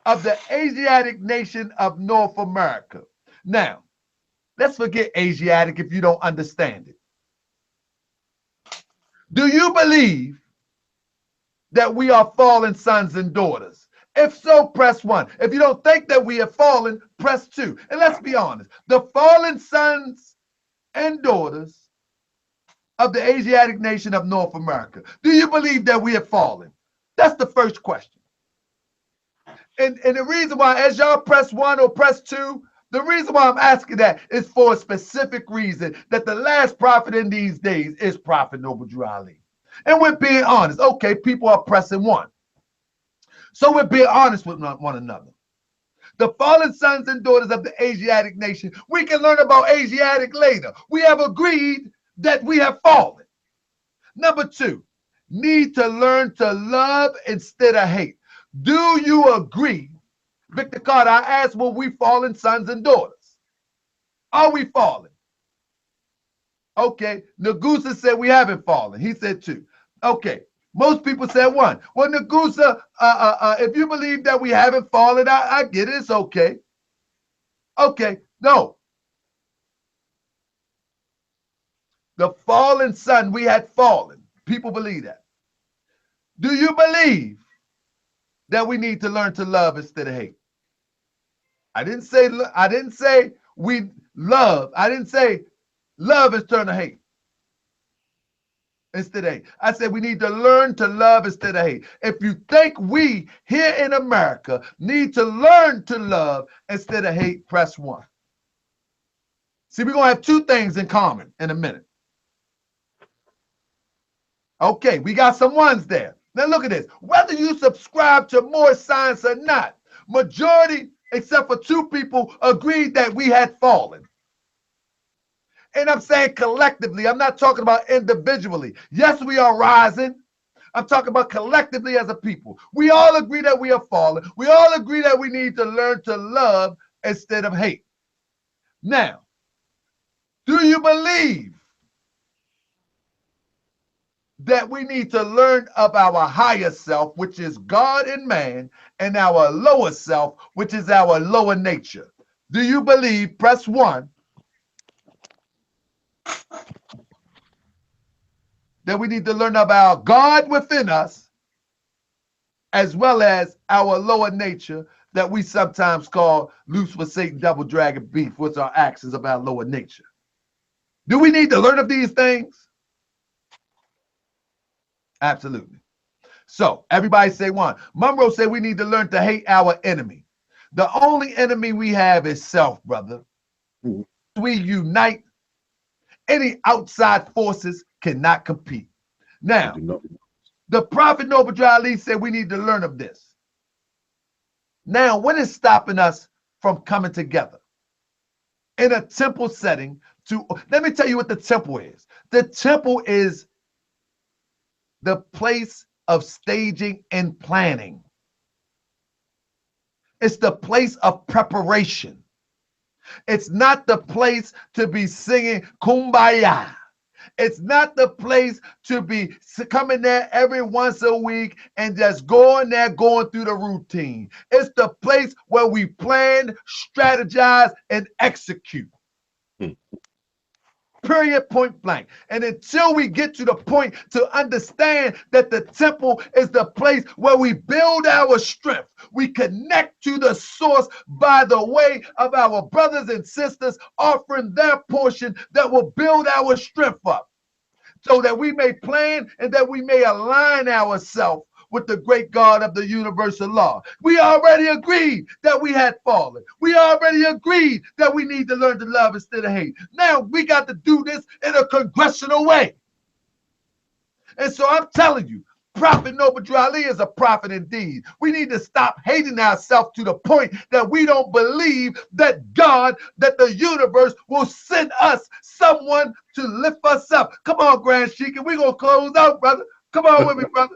of the Asiatic nation of North America. Now, let's forget Asiatic if you don't understand it. Do you believe that we are fallen sons and daughters? If so, press 1. If you don't think that we have fallen, press 2. And let's be honest, the fallen sons and daughters of the Asiatic nation of North America, do you believe that we have fallen? That's the first question. And the reason why, as y'all press 1 or press 2, the reason why I'm asking that is for a specific reason, that the last prophet in these days is Prophet Noble Drew Ali. And we're being honest. Okay, people are pressing 1. So we're being honest with one another. The fallen sons and daughters of the Asiatic nation, we can learn about Asiatic later. We have agreed that we have fallen. Number 2, need to learn to love instead of hate. Do you agree, Victor Carter? I asked, will we fallen sons and daughters? Are we fallen? Okay, Nagusa said we haven't fallen. He said 2. Okay, most people said 1. Well, Nagusa, if you believe that we haven't fallen, I get it. It's okay. Okay, no. The fallen son, we had fallen. People believe that. Do you believe that we need to learn to love instead of hate? I didn't say we love. I didn't say love is turn to hate instead of hate. I said we need to learn to love instead of hate. If you think we here in America need to learn to love instead of hate, press 1. See, we're going to have 2 things in common in a minute. Okay, we got some ones there. Now look at this. Whether you subscribe to Moorish Science or not, majority, except for 2 people, agreed that we had fallen. And I'm saying collectively. I'm not talking about individually. Yes, we are rising. I'm talking about collectively as a people. We all agree that we are fallen. We all agree that we need to learn to love instead of hate. Now, do you believe that we need to learn of our higher self, which is God and man, and our lower self, which is our lower nature? Do you believe, press 1, that we need to learn about God within us, as well as our lower nature that we sometimes call Lucifer, Satan, Devil, Dragon, Beast, which are actions of our lower nature? Do we need to learn of these things? Absolutely. So everybody say 1. Monroe said we need to learn to hate our enemy. The only enemy we have is self, brother. We unite, any outside forces cannot compete. Now, the Prophet Noble Drew Ali said we need to learn of this. Now, what is stopping us from coming together in a temple setting to, let me tell you what the temple is. The temple is the place of staging and planning. It's the place of preparation. It's not the place to be singing kumbaya. It's not the place to be coming there every once a week and just going there, going through the routine. It's the place where we plan, strategize, and execute. Period, point blank. And until we get to the point to understand that the temple is the place where we build our strength, we connect to the source by the way of our brothers and sisters offering their portion that will build our strength up, so that we may plan and that we may align ourselves with the great God of the universal law. We already agreed that we had fallen. We already agreed that we need to learn to love instead of hate. Now we got to do this in a congressional way. And so I'm telling you, Prophet Noble Drew Ali is a prophet indeed. We need to stop hating ourselves to the point that we don't believe that God, that the universe will send us someone to lift us up. Come on, Grand Sheik, and we're going to close out, brother. Come on with me, brother.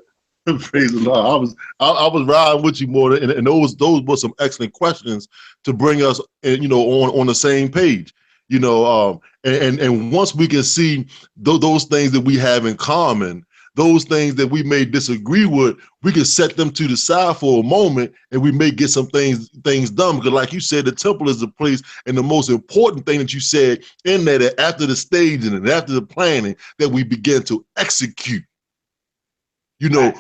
Praise the Lord. I was riding with you more, and those were some excellent questions to bring us, on the same page. And once we can see those things that we have in common, those things that we may disagree with, we can set them to the side for a moment, and we may get some things done. Because, like you said, the temple is the place, and the most important thing that you said in there, that after the staging and after the planning, that we begin to execute.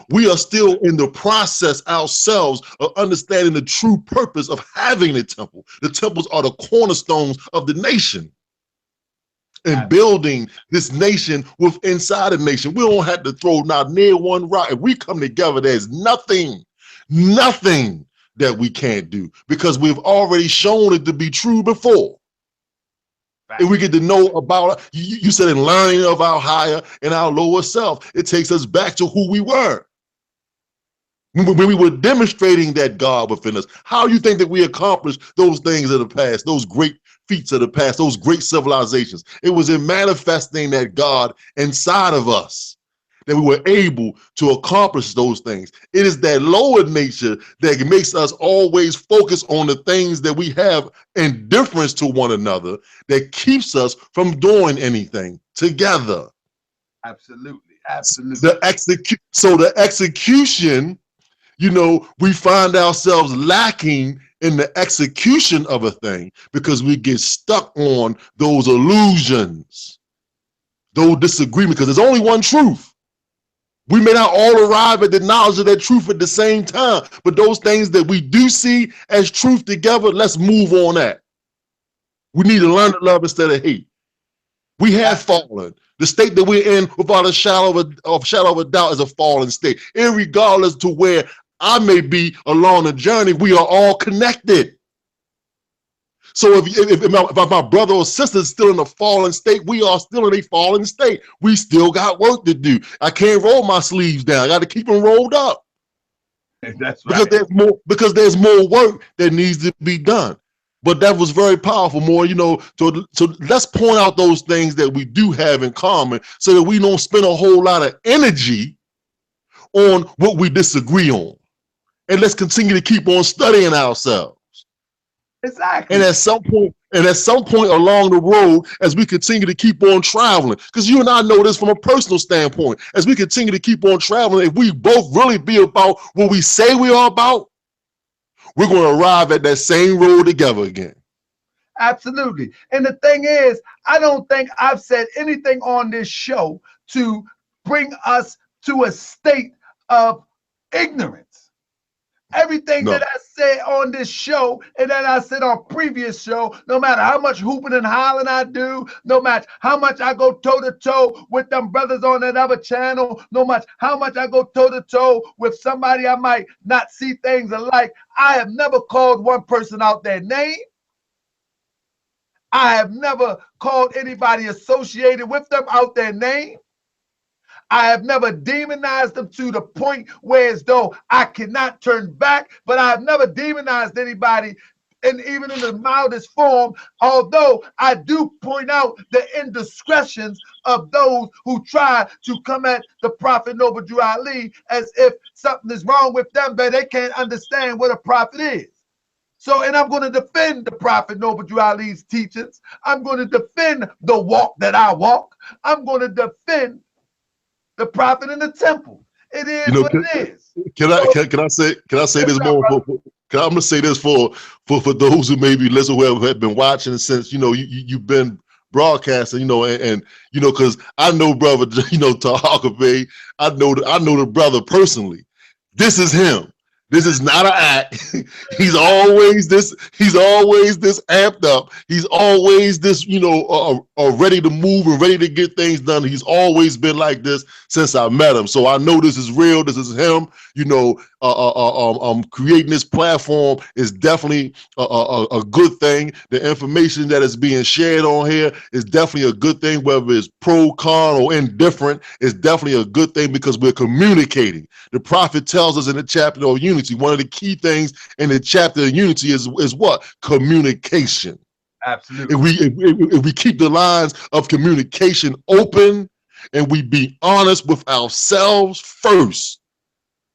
We are still in the process ourselves of understanding the true purpose of having a temple. The temples are the cornerstones of the nation. And building this nation with inside a nation. We don't have to throw not near one rock. If we come together, there's nothing that we can't do, because we've already shown it to be true before. And we get to know about, you said, in learning of our higher and our lower self, it takes us back to who we were. When we were demonstrating that God within us. How you think that we accomplished those things of the past, those great feats of the past, those great civilizations? It was in manifesting that God inside of us that we were able to accomplish those things. It is that lower nature that makes us always focus on the things that we have in difference to one another, that keeps us from doing anything together. Absolutely. The execution, we find ourselves lacking in the execution of a thing because we get stuck on those illusions, those disagreements, because there's only one truth. We may not all arrive at the knowledge of that truth at the same time, but those things that we do see as truth together, let's move on that. We need to learn to love instead of hate. We have fallen. The state that we're in, without a shadow of a doubt, is a fallen state. Irregardless to where I may be along the journey, we are all connected. So if my brother or sister is still in a fallen state, we are still in a fallen state. We still got work to do. I can't roll my sleeves down. I got to keep them rolled up. That's right. Because there's more work that needs to be done. But that was very powerful, more, so let's point out those things that we do have in common so that we don't spend a whole lot of energy on what we disagree on. And let's continue to keep on studying ourselves. Exactly. And at some point along the road, as we continue to keep on traveling, because you and I know this from a personal standpoint, as we continue to keep on traveling, if we both really be about what we say we are about, we're going to arrive at that same road together again. Absolutely. And the thing is, I don't think I've said anything on this show to bring us to a state of ignorance. Everything that I said on this show and that I said on previous show, no matter how much hooping and hollering I do, no matter how much I go toe-to-toe with them brothers on that other channel, no matter how much I go toe-to-toe with somebody I might not see things alike, I have never called one person out their name. I have never called anybody associated with them out their name. I have never demonized them to the point where as though I cannot turn back, but I have never demonized anybody, and even in the mildest form, although I do point out the indiscretions of those who try to come at the Prophet Noble Drew Ali as if something is wrong with them, but they can't understand what a prophet is. So, and I'm going to defend the Prophet Noble Drew Ali's teachings. I'm going to defend the walk that I walk. I'm going to defend the prophet in the temple. It is what it is. Can I say this more? I'm gonna say this for those who maybe listen, who have been watching since you've been broadcasting, and because I know brother, Taharka Bey. I know the brother personally. This is him. This is not an act. He's always this amped up. He's always this, ready to move and ready to get things done. He's always been like this since I met him. So I know this is real. This is him. creating this platform is definitely a good thing. The information that is being shared on here is definitely a good thing, whether it's pro, con, or indifferent. It's definitely a good thing because we're communicating. The prophet tells us in the chapter of unity, one of the key things in the chapter of unity is what? Communication. Absolutely. If we keep the lines of communication open and we be honest with ourselves first,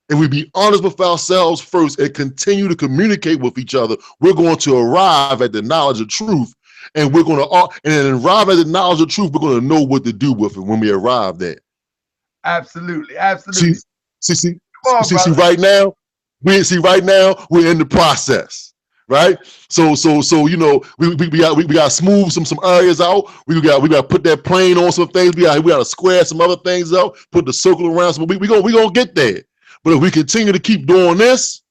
and we be honest with ourselves first and continue to communicate with each other, we're going to arrive at the knowledge of truth. And we're going to, and arrive at the knowledge of truth, we're going to know what to do with it when we arrive there. Absolutely, absolutely. See, right now, we're in the process, right? So, you know, we got to smooth some areas out. We got to put that plane on some things. We got to square some other things out. Put the circle around. So we gonna get there. But if we continue to keep doing this,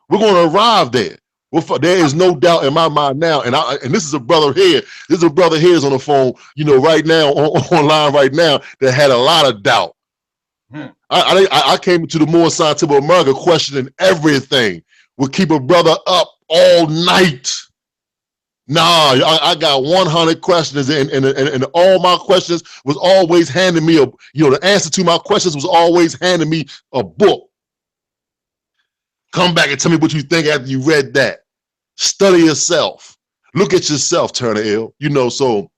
we're going to arrive there. There is no doubt in my mind now, and this is a brother here. This is a brother here is on the phone, you know, right now, online right now, that had a lot of doubt. I came to the Moorish Scientific America questioning everything. Would keep a brother up all night. Nah, I got 100 questions, and all my questions was always handing me the answer to my questions was always handing me a book. Come back and tell me what you think after you read that. Study yourself. Look at yourself, Turner-El. You know, so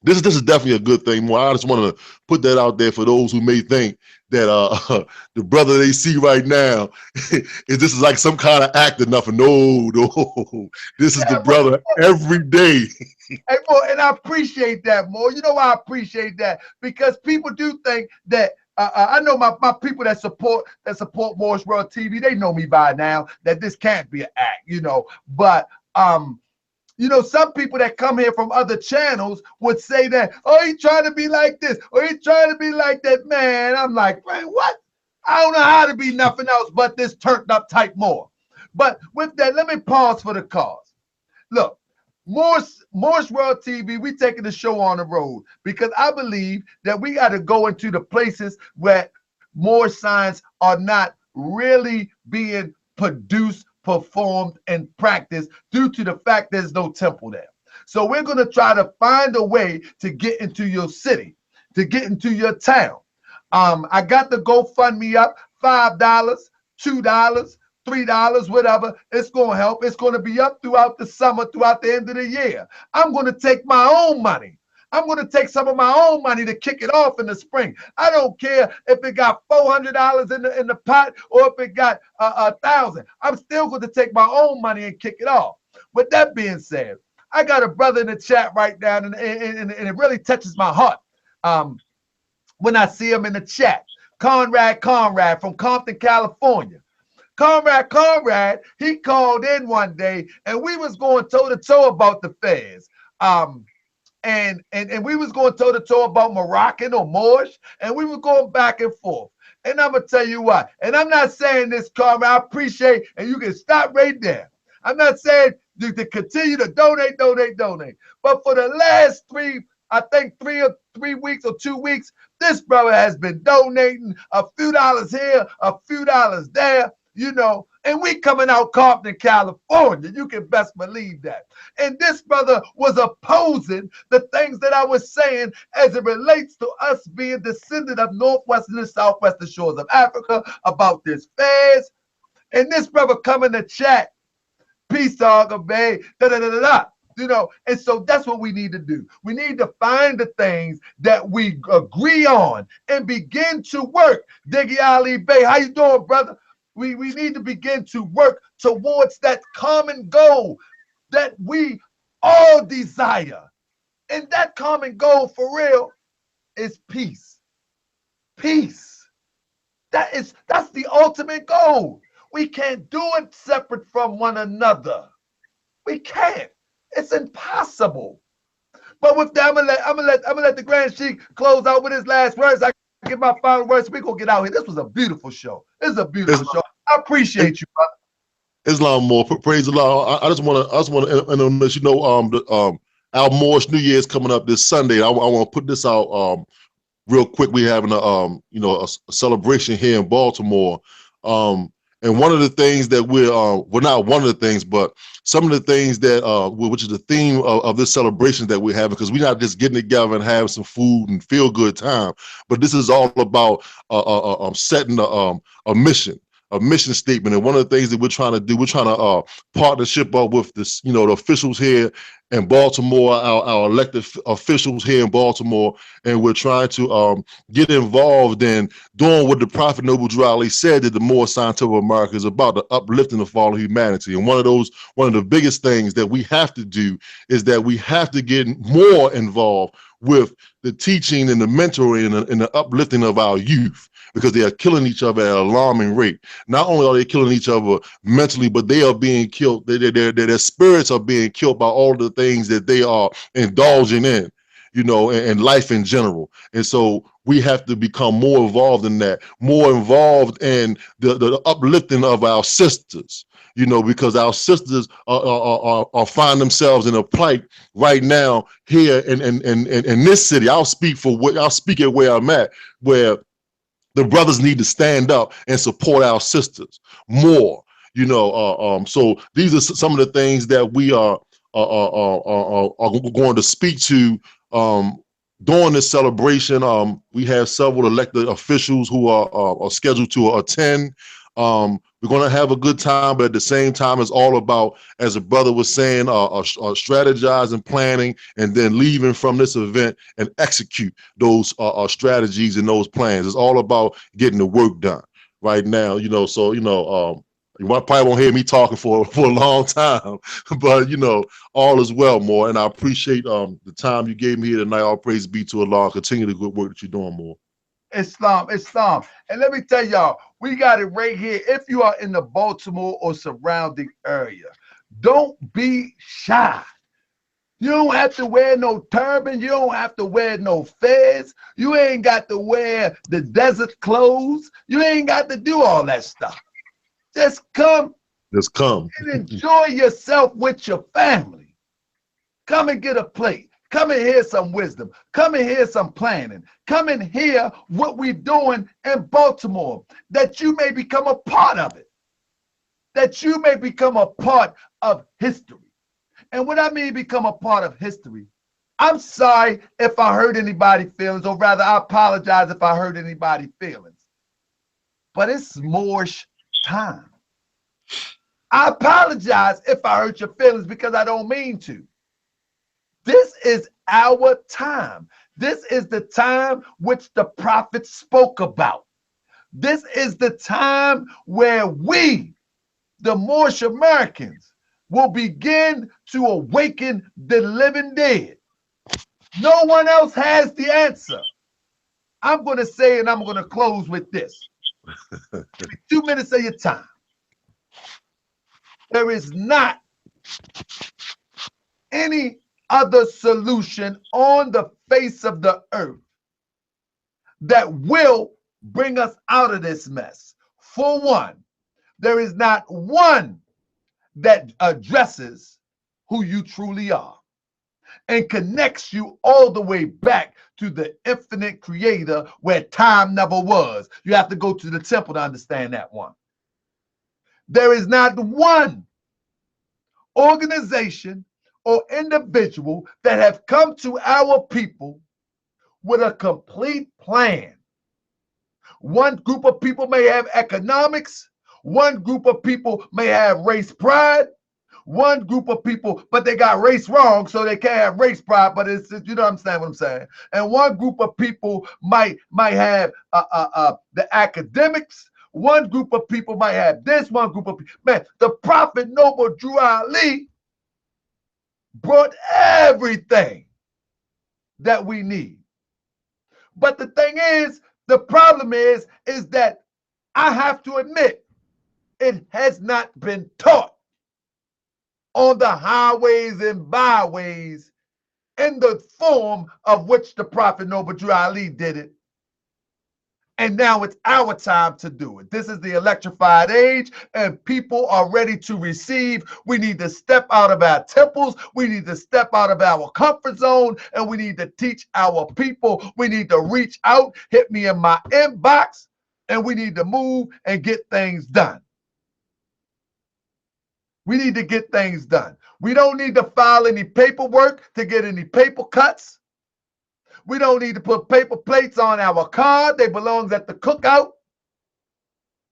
this is definitely a good thing. I just want to put that out there for those who may think that the brother they see right now this is like some kind of act or nothing. No, this is the brother every day. Hey, boy, and I appreciate that, more. You know why I appreciate that? Because people do think that I know my people that support Moorish World TV, they know me by now that this can't be an act, you know. But you know, some people that come here from other channels would say that, oh, he trying to be like this, or he trying to be like that. Man, I'm like, man, what? I don't know how to be nothing else but this turned up type more. But with that, let me pause for the cause. Look, Moorish World TV, we taking the show on the road because I believe that we got to go into the places where Moorish signs are not really being produced, performed, and practiced due to the fact there's no temple there. So we're going to try to find a way to get into your city, to get into your town. I got the GoFundMe up, $5, $2, $3, whatever. It's going to help. It's going to be up throughout the summer, throughout the end of the year. I'm going to take my own money. I'm going to take some of my own money to kick it off in the spring. I don't care if it got $400 in the pot or if it got $1,000. I'm still going to take my own money and kick it off. With that being said, I got a brother in the chat right now, and it really touches my heart when I see him in the chat. Conrad from Compton, California. Conrad, he called in one day, and we was going toe-to-toe about the feds. And we was going toe-to-toe about Moroccan or Moorish, and we were going back and forth. And I'm going to tell you what, and I'm not saying this, Conrad, I appreciate, and you can stop right there. I'm not saying to continue to donate. But for the last three weeks or 2 weeks, this brother has been donating a few dollars here, a few dollars there, you know, and we coming out Compton, California. You can best believe that. And this brother was opposing the things that I was saying as it relates to us being descendant of northwestern and southwestern shores of Africa, about this feds. And this brother coming to chat, peace, Taharka Bey, you know, and so that's what we need to do. We need to find the things that we agree on and begin to work. G.Turner-EL Bey, how you doing, brother? We need to begin to work towards that common goal that we all desire. And that common goal for real is peace. Peace. That's the ultimate goal. We can't do it separate from one another. We can't. It's impossible. But with that, I'm gonna let the Grand Sheik close out with his last words. I give my final words. We're gonna get out here. This was a beautiful show. This is a beautiful show. I appreciate you, brother. Islam more. Praise Allah. I just want to let you know our Moorish New Year is coming up this Sunday. I want to put this out real quick. We having a celebration here in Baltimore. And And one of the things that we're, well, not one of the things, but some of the things that, which is the theme of this celebration that we're having, because we're not just getting together and having some food and feel good time, but this is all about setting a mission statement. And one of the things that we're trying to do, we're trying to partnership up with this, the officials here in Baltimore, our elected officials here in Baltimore, and we're trying to get involved in doing what the Prophet Noble Drew Ali said that the Moorish scientific of America is about, the uplifting of all humanity. And one of the biggest things that we have to do is that we have to get more involved with the teaching and the mentoring and the uplifting of our youth, because they are killing each other at an alarming rate. Not only are they killing each other mentally, but they are being killed. Their spirits are being killed by all the things that they are indulging in, and life in general. And so we have to become more involved in that, more involved in the uplifting of our sisters, because our sisters are find themselves in a plight right now here in this city. I'll speak at where I'm at, where the brothers need to stand up and support our sisters more. So these are some of the things that we are going to speak to during this celebration. We have several elected officials who are scheduled to attend. We're going to have a good time, but at the same time, it's all about, as the brother was saying, strategizing, planning, and then leaving from this event and execute those strategies and those plans. It's all about getting the work done right now. So you probably won't hear me talking for a long time, but all is well, more. And I appreciate the time you gave me here tonight. All praise be to Allah. Continue the good work that you're doing, more. Islam. And let me tell y'all, we got it right here. If you are in the Baltimore or surrounding area, don't be shy. You don't have to wear no turban. You don't have to wear no fez. You ain't got to wear the desert clothes. You ain't got to do all that stuff. Just come and enjoy yourself with your family. Come and get a plate. Come and hear some wisdom. Come and hear some planning. Come and hear what we're doing in Baltimore, that you may become a part of it, that you may become a part of history. And when I mean become a part of history, I'm sorry if I hurt anybody's feelings, or rather, I apologize if I hurt anybody's feelings. But it's Moorish time. I apologize if I hurt your feelings, because I don't mean to. This is our time. This is the time which the prophet spoke about. This is the time where we, the Moorish Americans, will begin to awaken the living dead. No one else has the answer. I'm going to say, and I'm going to close with this. 2 minutes of your time. There is not any other solution on the face of the earth that will bring us out of this mess. For one, there is not one that addresses who you truly are and connects you all the way back to the infinite creator where time never was. You have to go to the temple to understand that one. There is not one organization or individual that have come to our people with a complete plan. One group of people may have economics. One group of people may have race pride. One group of people, but they got race wrong, so they can't have race pride, but it's, you don't understand what I'm saying. And one group of people might have the academics. One group of people might have this. One group of people, man, the Prophet Noble Drew Ali brought everything that we need. But the thing is, the problem is that I have to admit, it has not been taught on the highways and byways in the form of which the Prophet Noble Drew Ali did it. And now it's our time to do it. This is the electrified age, and people are ready to receive. We need to step out of our temples. We need to step out of our comfort zone, and we need to teach our people. We need to reach out, hit me in my inbox, and we need to move and get things done. We need to get things done. We don't need to file any paperwork to get any paper cuts. We don't need to put paper plates on our car. They belong at the cookout.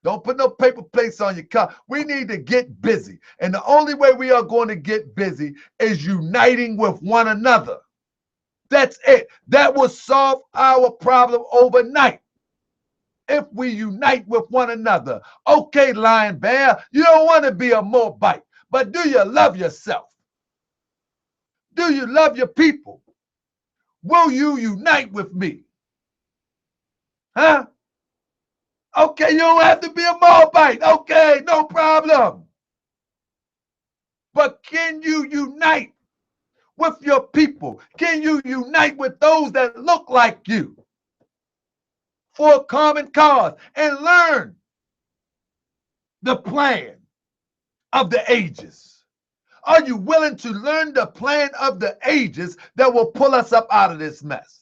Don't put no paper plates on your car. We need to get busy. And the only way we are going to get busy is uniting with one another. That's it. That will solve our problem overnight. If we unite with one another. Okay, Lion Bear, you don't want to be a Moabite, but do you love yourself? Do you love your people? Will you unite with me? Huh? Okay, you don't have to be a Moabite. Okay, no problem. But can you unite with your people? Can you unite with those that look like you for a common cause and learn the plan of the ages? Are you willing to learn the plan of the ages that will pull us up out of this mess?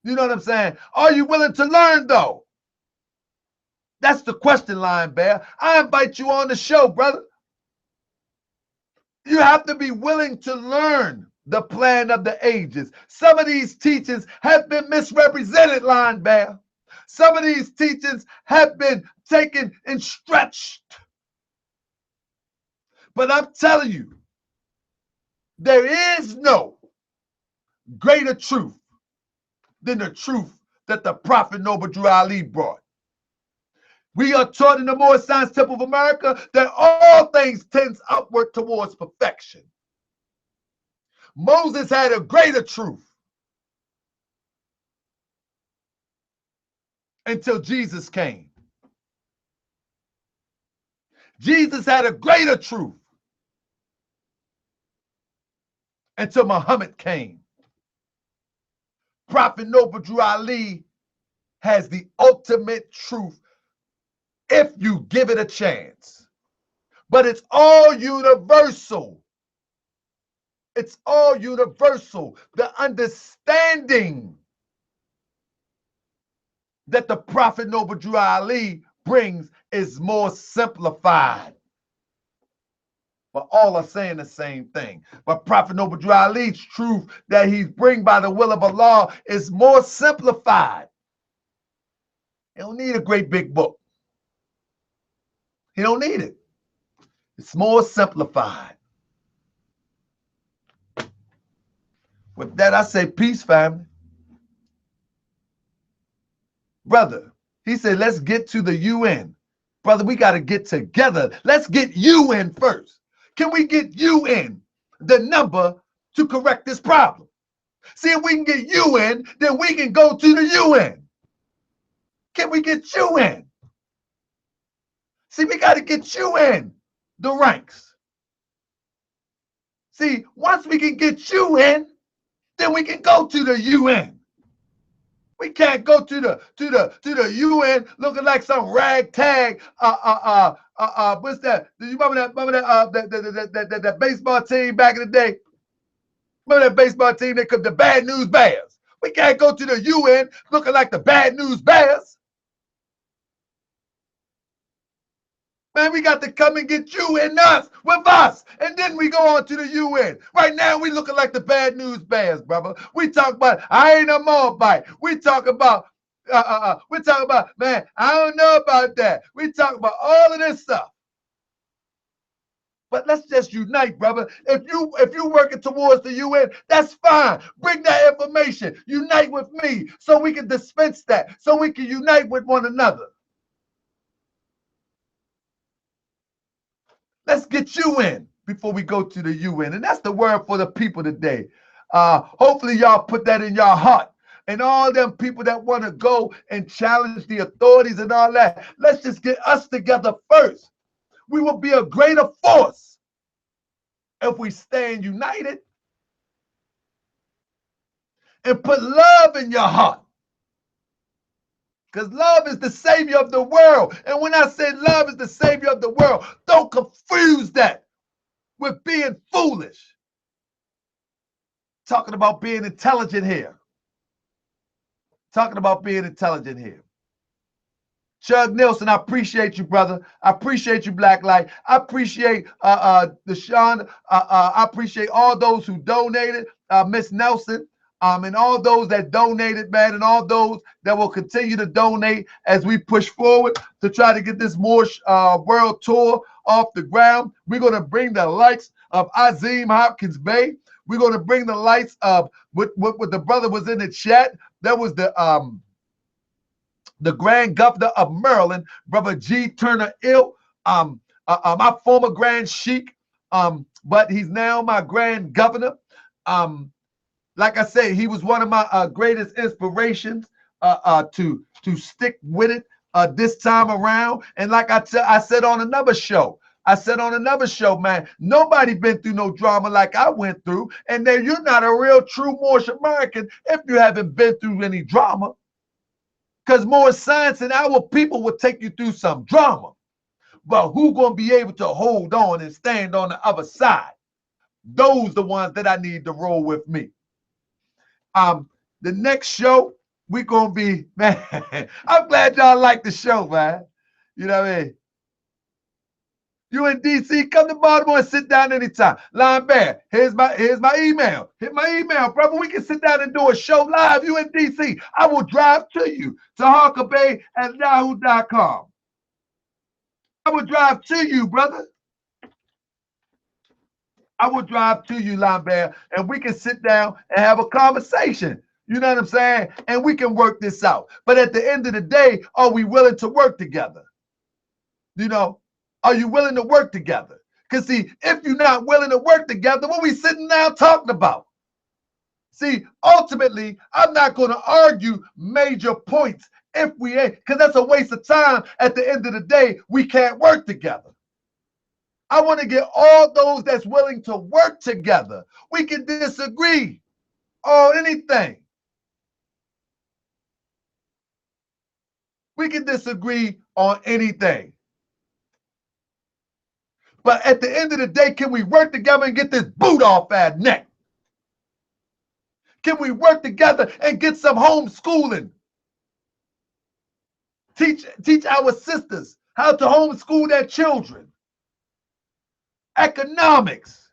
You know what I'm saying? Are you willing to learn, though? That's the question, Lion Bear. I invite you on the show, brother. You have to be willing to learn the plan of the ages. Some of these teachings have been misrepresented, Lion Bear. Some of these teachings have been taken and stretched. But I'm telling you, there is no greater truth than the truth that the Prophet Noble Drew Ali brought. We are taught in the Moorish Science Temple of America that all things tends upward towards perfection. Moses had a greater truth until Jesus came. Jesus had a greater truth until Muhammad came. Prophet Noble Drew Ali has the ultimate truth if you give it a chance. But it's all universal. It's all universal. The understanding that the Prophet Noble Drew Ali brings is more simplified. But all are saying the same thing. But Prophet Noble Drew Ali's truth that he's bring by the will of Allah is more simplified. He don't need a great big book. He don't need it. It's more simplified. With that, I say peace, family. Brother, he said, let's get to the UN. Brother, we got to get together. Let's get UN first. Can we get UN, the number, to correct this problem? See, if we can get UN, then we can go to the UN. Can we get UN? See, we got to get UN, the ranks. See, once we can get UN, then we can go to the UN. We can't go to the UN looking like some ragtag. What's that? Do you remember that baseball team back in the day? Remember that baseball team? They called the Bad News Bears. We can't go to the UN looking like the Bad News Bears. Man, we got to come and get you and us with us, and then we go on to the UN. Right now, we looking like the Bad News Bears, brother. We talk about I ain't a Moabite. We talk about man, I don't know about that. We talk about all of this stuff. But let's just unite, brother. If you working towards the UN, that's fine. Bring that information. Unite with me so we can dispense that, so we can unite with one another. Let's get you in before we go to the UN. And that's the word for the people today. Hopefully y'all put that in your heart. And all them people that want to go and challenge the authorities and all that, let's just get us together first. We will be a greater force if we stand united and put love in your heart. Because love is the savior of the world. And when I say love is the savior of the world, don't confuse that with being foolish. Talking about being intelligent here. Talking about being intelligent here. Chug Nielsen, I appreciate you, brother. I appreciate you, Black Light. I appreciate Deshaun. I appreciate all those who donated, Miss Nelson, and all those that donated, man, and all those that will continue to donate as we push forward to try to get this Moorish world tour off the ground. We're going to bring the likes of Azim Hopkins Bey. We're going to bring the likes of what the brother was in the chat. That was the Grand Governor of Maryland, brother G.Turner-EL, my former Grand Sheik, but he's now my Grand Governor. Like I say, he was one of my greatest inspirations to stick with it this time around. And like I said on another show, man, nobody been through no drama like I went through. And then you're not a real true Moorish American if you haven't been through any drama. Because more science and our people will take you through some drama. But who gonna be able to hold on and stand on the other side? Those the ones that I need to roll with me. The next show, we gonna be, man, I'm glad y'all like the show, man. You know what I mean? You in DC, come to Baltimore and sit down anytime. Line Bear, here's my email. Hit my email, brother. We can sit down and do a show live. You in DC, I will drive to you. Taharka Bey at yahoo.com. I will drive to you, brother. I will drive to you, Line Bear, and we can sit down and have a conversation. You know what I'm saying? And we can work this out. But at the end of the day, are we willing to work together? You know? Are you willing to work together? Because, see, if you're not willing to work together, what are we sitting down talking about? See, ultimately, I'm not going to argue major points if we ain't, because that's a waste of time. At the end of the day, we can't work together. I want to get all those that's willing to work together. We can disagree on anything. We can disagree on anything. But at the end of the day, can we work together and get this boot off our neck? Can we work together and get some homeschooling? Teach our sisters how to homeschool their children. Economics.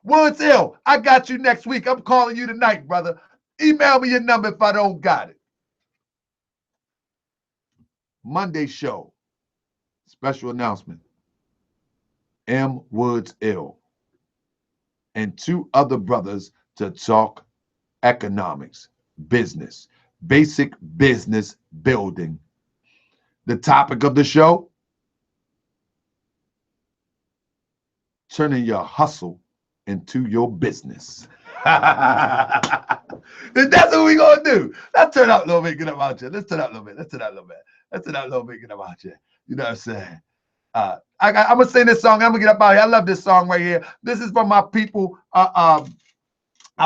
Woods Ill, I got you next week. I'm calling you tonight, brother. Email me your number if I don't got it. Monday show. Special announcement. M. Woods Ill and two other brothers to talk economics, business, basic business building. The topic of the show, turning your hustle into your business. That's what we gonna do. Let's turn up a little bit, get up out here. Let's turn up a little bit. Let's turn up a little bit. Let's turn up a little bit, get up out here. You know what I'm saying? I'm gonna sing this song. I'm gonna get up out here. I love this song right here. This is from my people. I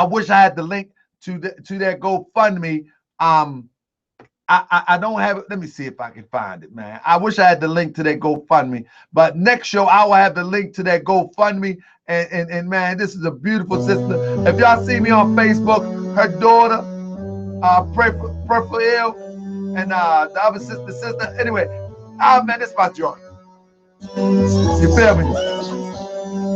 wish I had the link to their GoFundMe. I don't have it. Let me see if I can find it, man. I wish I had the link to their GoFundMe. But next show, I will have the link to their GoFundMe. And man, this is a beautiful sister. If y'all see me on Facebook, her daughter, pray for ill, and the other sister. Anyway, man, this is my joint. You feel me?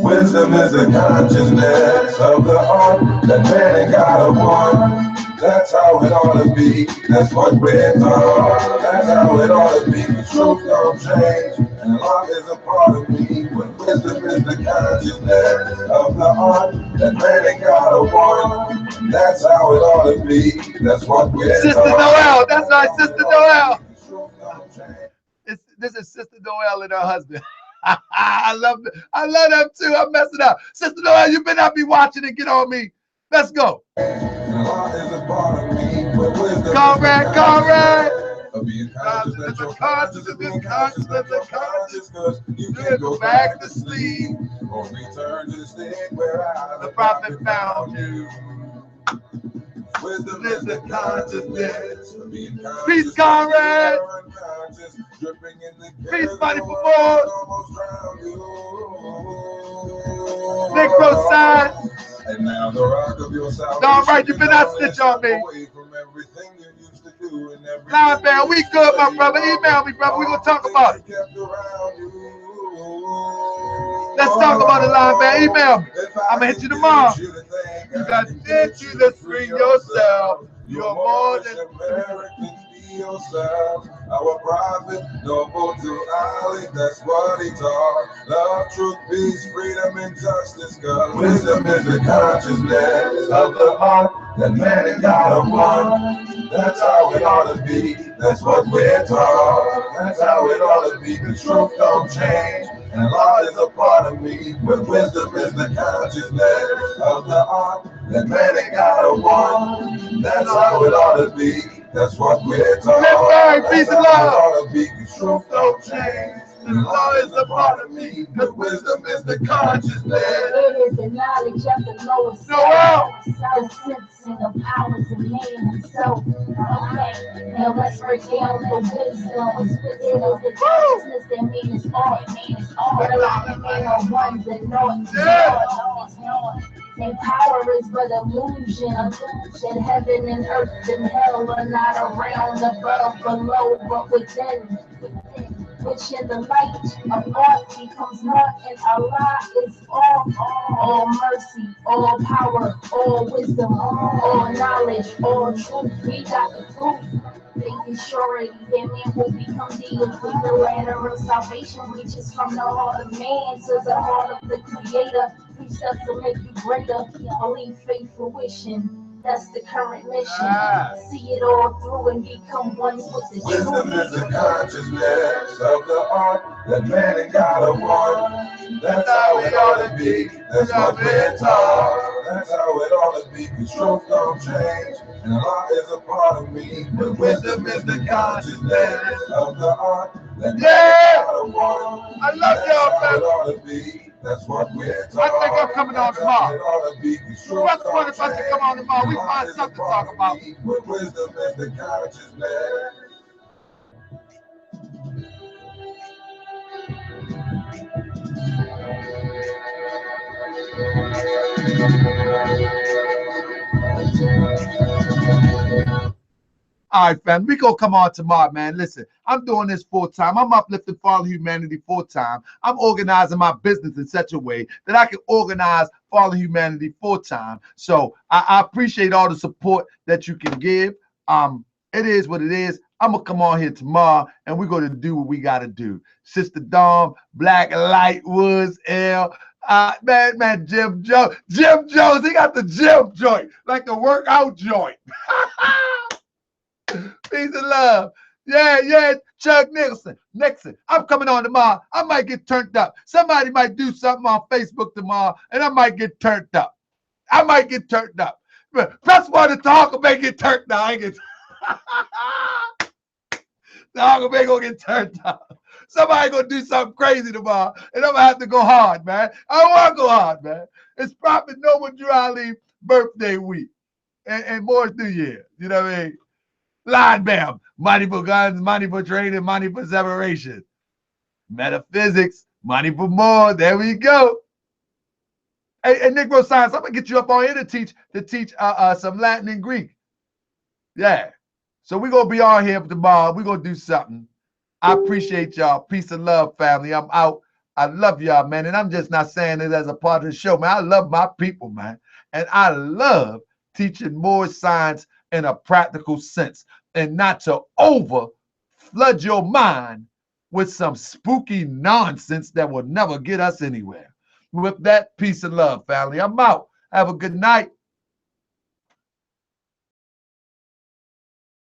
Wisdom is the consciousness of the heart that man ain't got one. That's how it ought to be. That's what we're taught. That's how it ought to be. The truth don't change, and love is a part of me. But wisdom is the consciousness of the heart that man ain't got one. That's how it ought to be. That's what we're Sister taught. Noel. That's my Sister Noel. This is Sister Noel and her husband. I love them too. I'm messing up. Sister Noel, you better not be watching and get on me. Let's go. Conrad. Being conscious that you're conscious of being conscious that you're conscious, because you can't go back to sleep or return to the state where the prophet found you. Wisdom is the consciousness of being conscious. Peace, Conrad. Peace, buddy, for more. Nick Roside. And now the rock of your salvation. No, right, you better not snitch on me. Away from everything you used to do. Line man, we good, my brother. Email me, brother. We gonna talk about it. Let's talk about it, line man. Email me. I'm gonna hit you tomorrow. You got to to free yourself. You're more than Americans. Be yourself. Our prophet, noble to Ali, that's what he taught. Love, truth, peace, freedom, and justice. God, wisdom is the consciousness of the heart that man and God are one. That's how it ought to be. That's what we're taught. That's how it ought to be. The truth don't change, and law is a part of me. But wisdom is the consciousness of the heart that man and God are one. That's how it ought to be. That's what we're taught. Peace and love. The truth don't change. And law is a part of me. But wisdom is the consciousness. It is the knowledge of the lowest Noel. Self-sensing of powers of man himself. Okay, now let's break down the wisdom. Wisdom is the consciousness that means all. Man are ones and not. And power is but illusion. That heaven and earth and hell are not around, above, below, but within. Which in the light of art becomes naught, and Allah is all mercy, all power, all wisdom, all knowledge, all truth. We got the proof. Faith is surety that man will become deity. The ladder of salvation reaches from the heart of man to the heart of the Creator. Precepts will make you greater. Believe, faith, fruition. That's the current mission. See it all through and become one with the truth. Wisdom is the consciousness of the heart that man and God are one. That's how it ought to be. That's what we're taught. That's how it ought to be. The truth don't change, and law is a part of me. But wisdom is the consciousness of the heart that man and God are one. I love y'all, man. That's what we're taught. I think I'm coming on tomorrow. What's one of us to come on tomorrow? We find something to talk about. But wisdom is the consciousness. All right, fam, we gonna come on tomorrow, man. Listen, I'm doing this full time. I'm uplifting fallen humanity full time. I'm organizing my business in such a way that I can organize fallen humanity full time. So I appreciate all the support that you can give. It is what it is. I'm gonna come on here tomorrow and we're gonna do what we gotta do. Sister Dawn, Black Light Woods, L. Man, Jim Jones, he got the gym joint, like the workout joint. Peace and love. Yeah, Chuck Nixon. I'm coming on tomorrow. I might get turned up. Somebody might do something on Facebook tomorrow, and I might get turned up. Plus one to Taharka Bey get turned up. Taharka Bey gonna get turned up. Somebody gonna do something crazy tomorrow, and I'm gonna have to go hard, man. I want to go hard, man. It's Prophet Noble Drew birthday week and Moorish New Year. You know what I mean? Line bam, money for guns, money for trading, money for separation. Metaphysics, money for more. There we go. Hey, Negro Science, I'm gonna get you up on here to teach some Latin and Greek. Yeah. So we're gonna be on here tomorrow. We're gonna do something. I appreciate y'all. Peace and love, family. I'm out. I love y'all, man. And I'm just not saying it as a part of the show, man. I love my people, man. And I love teaching more science in a practical sense, and not to flood your mind with some spooky nonsense that will never get us anywhere. With that, peace and love, family. I'm out. Have a good night.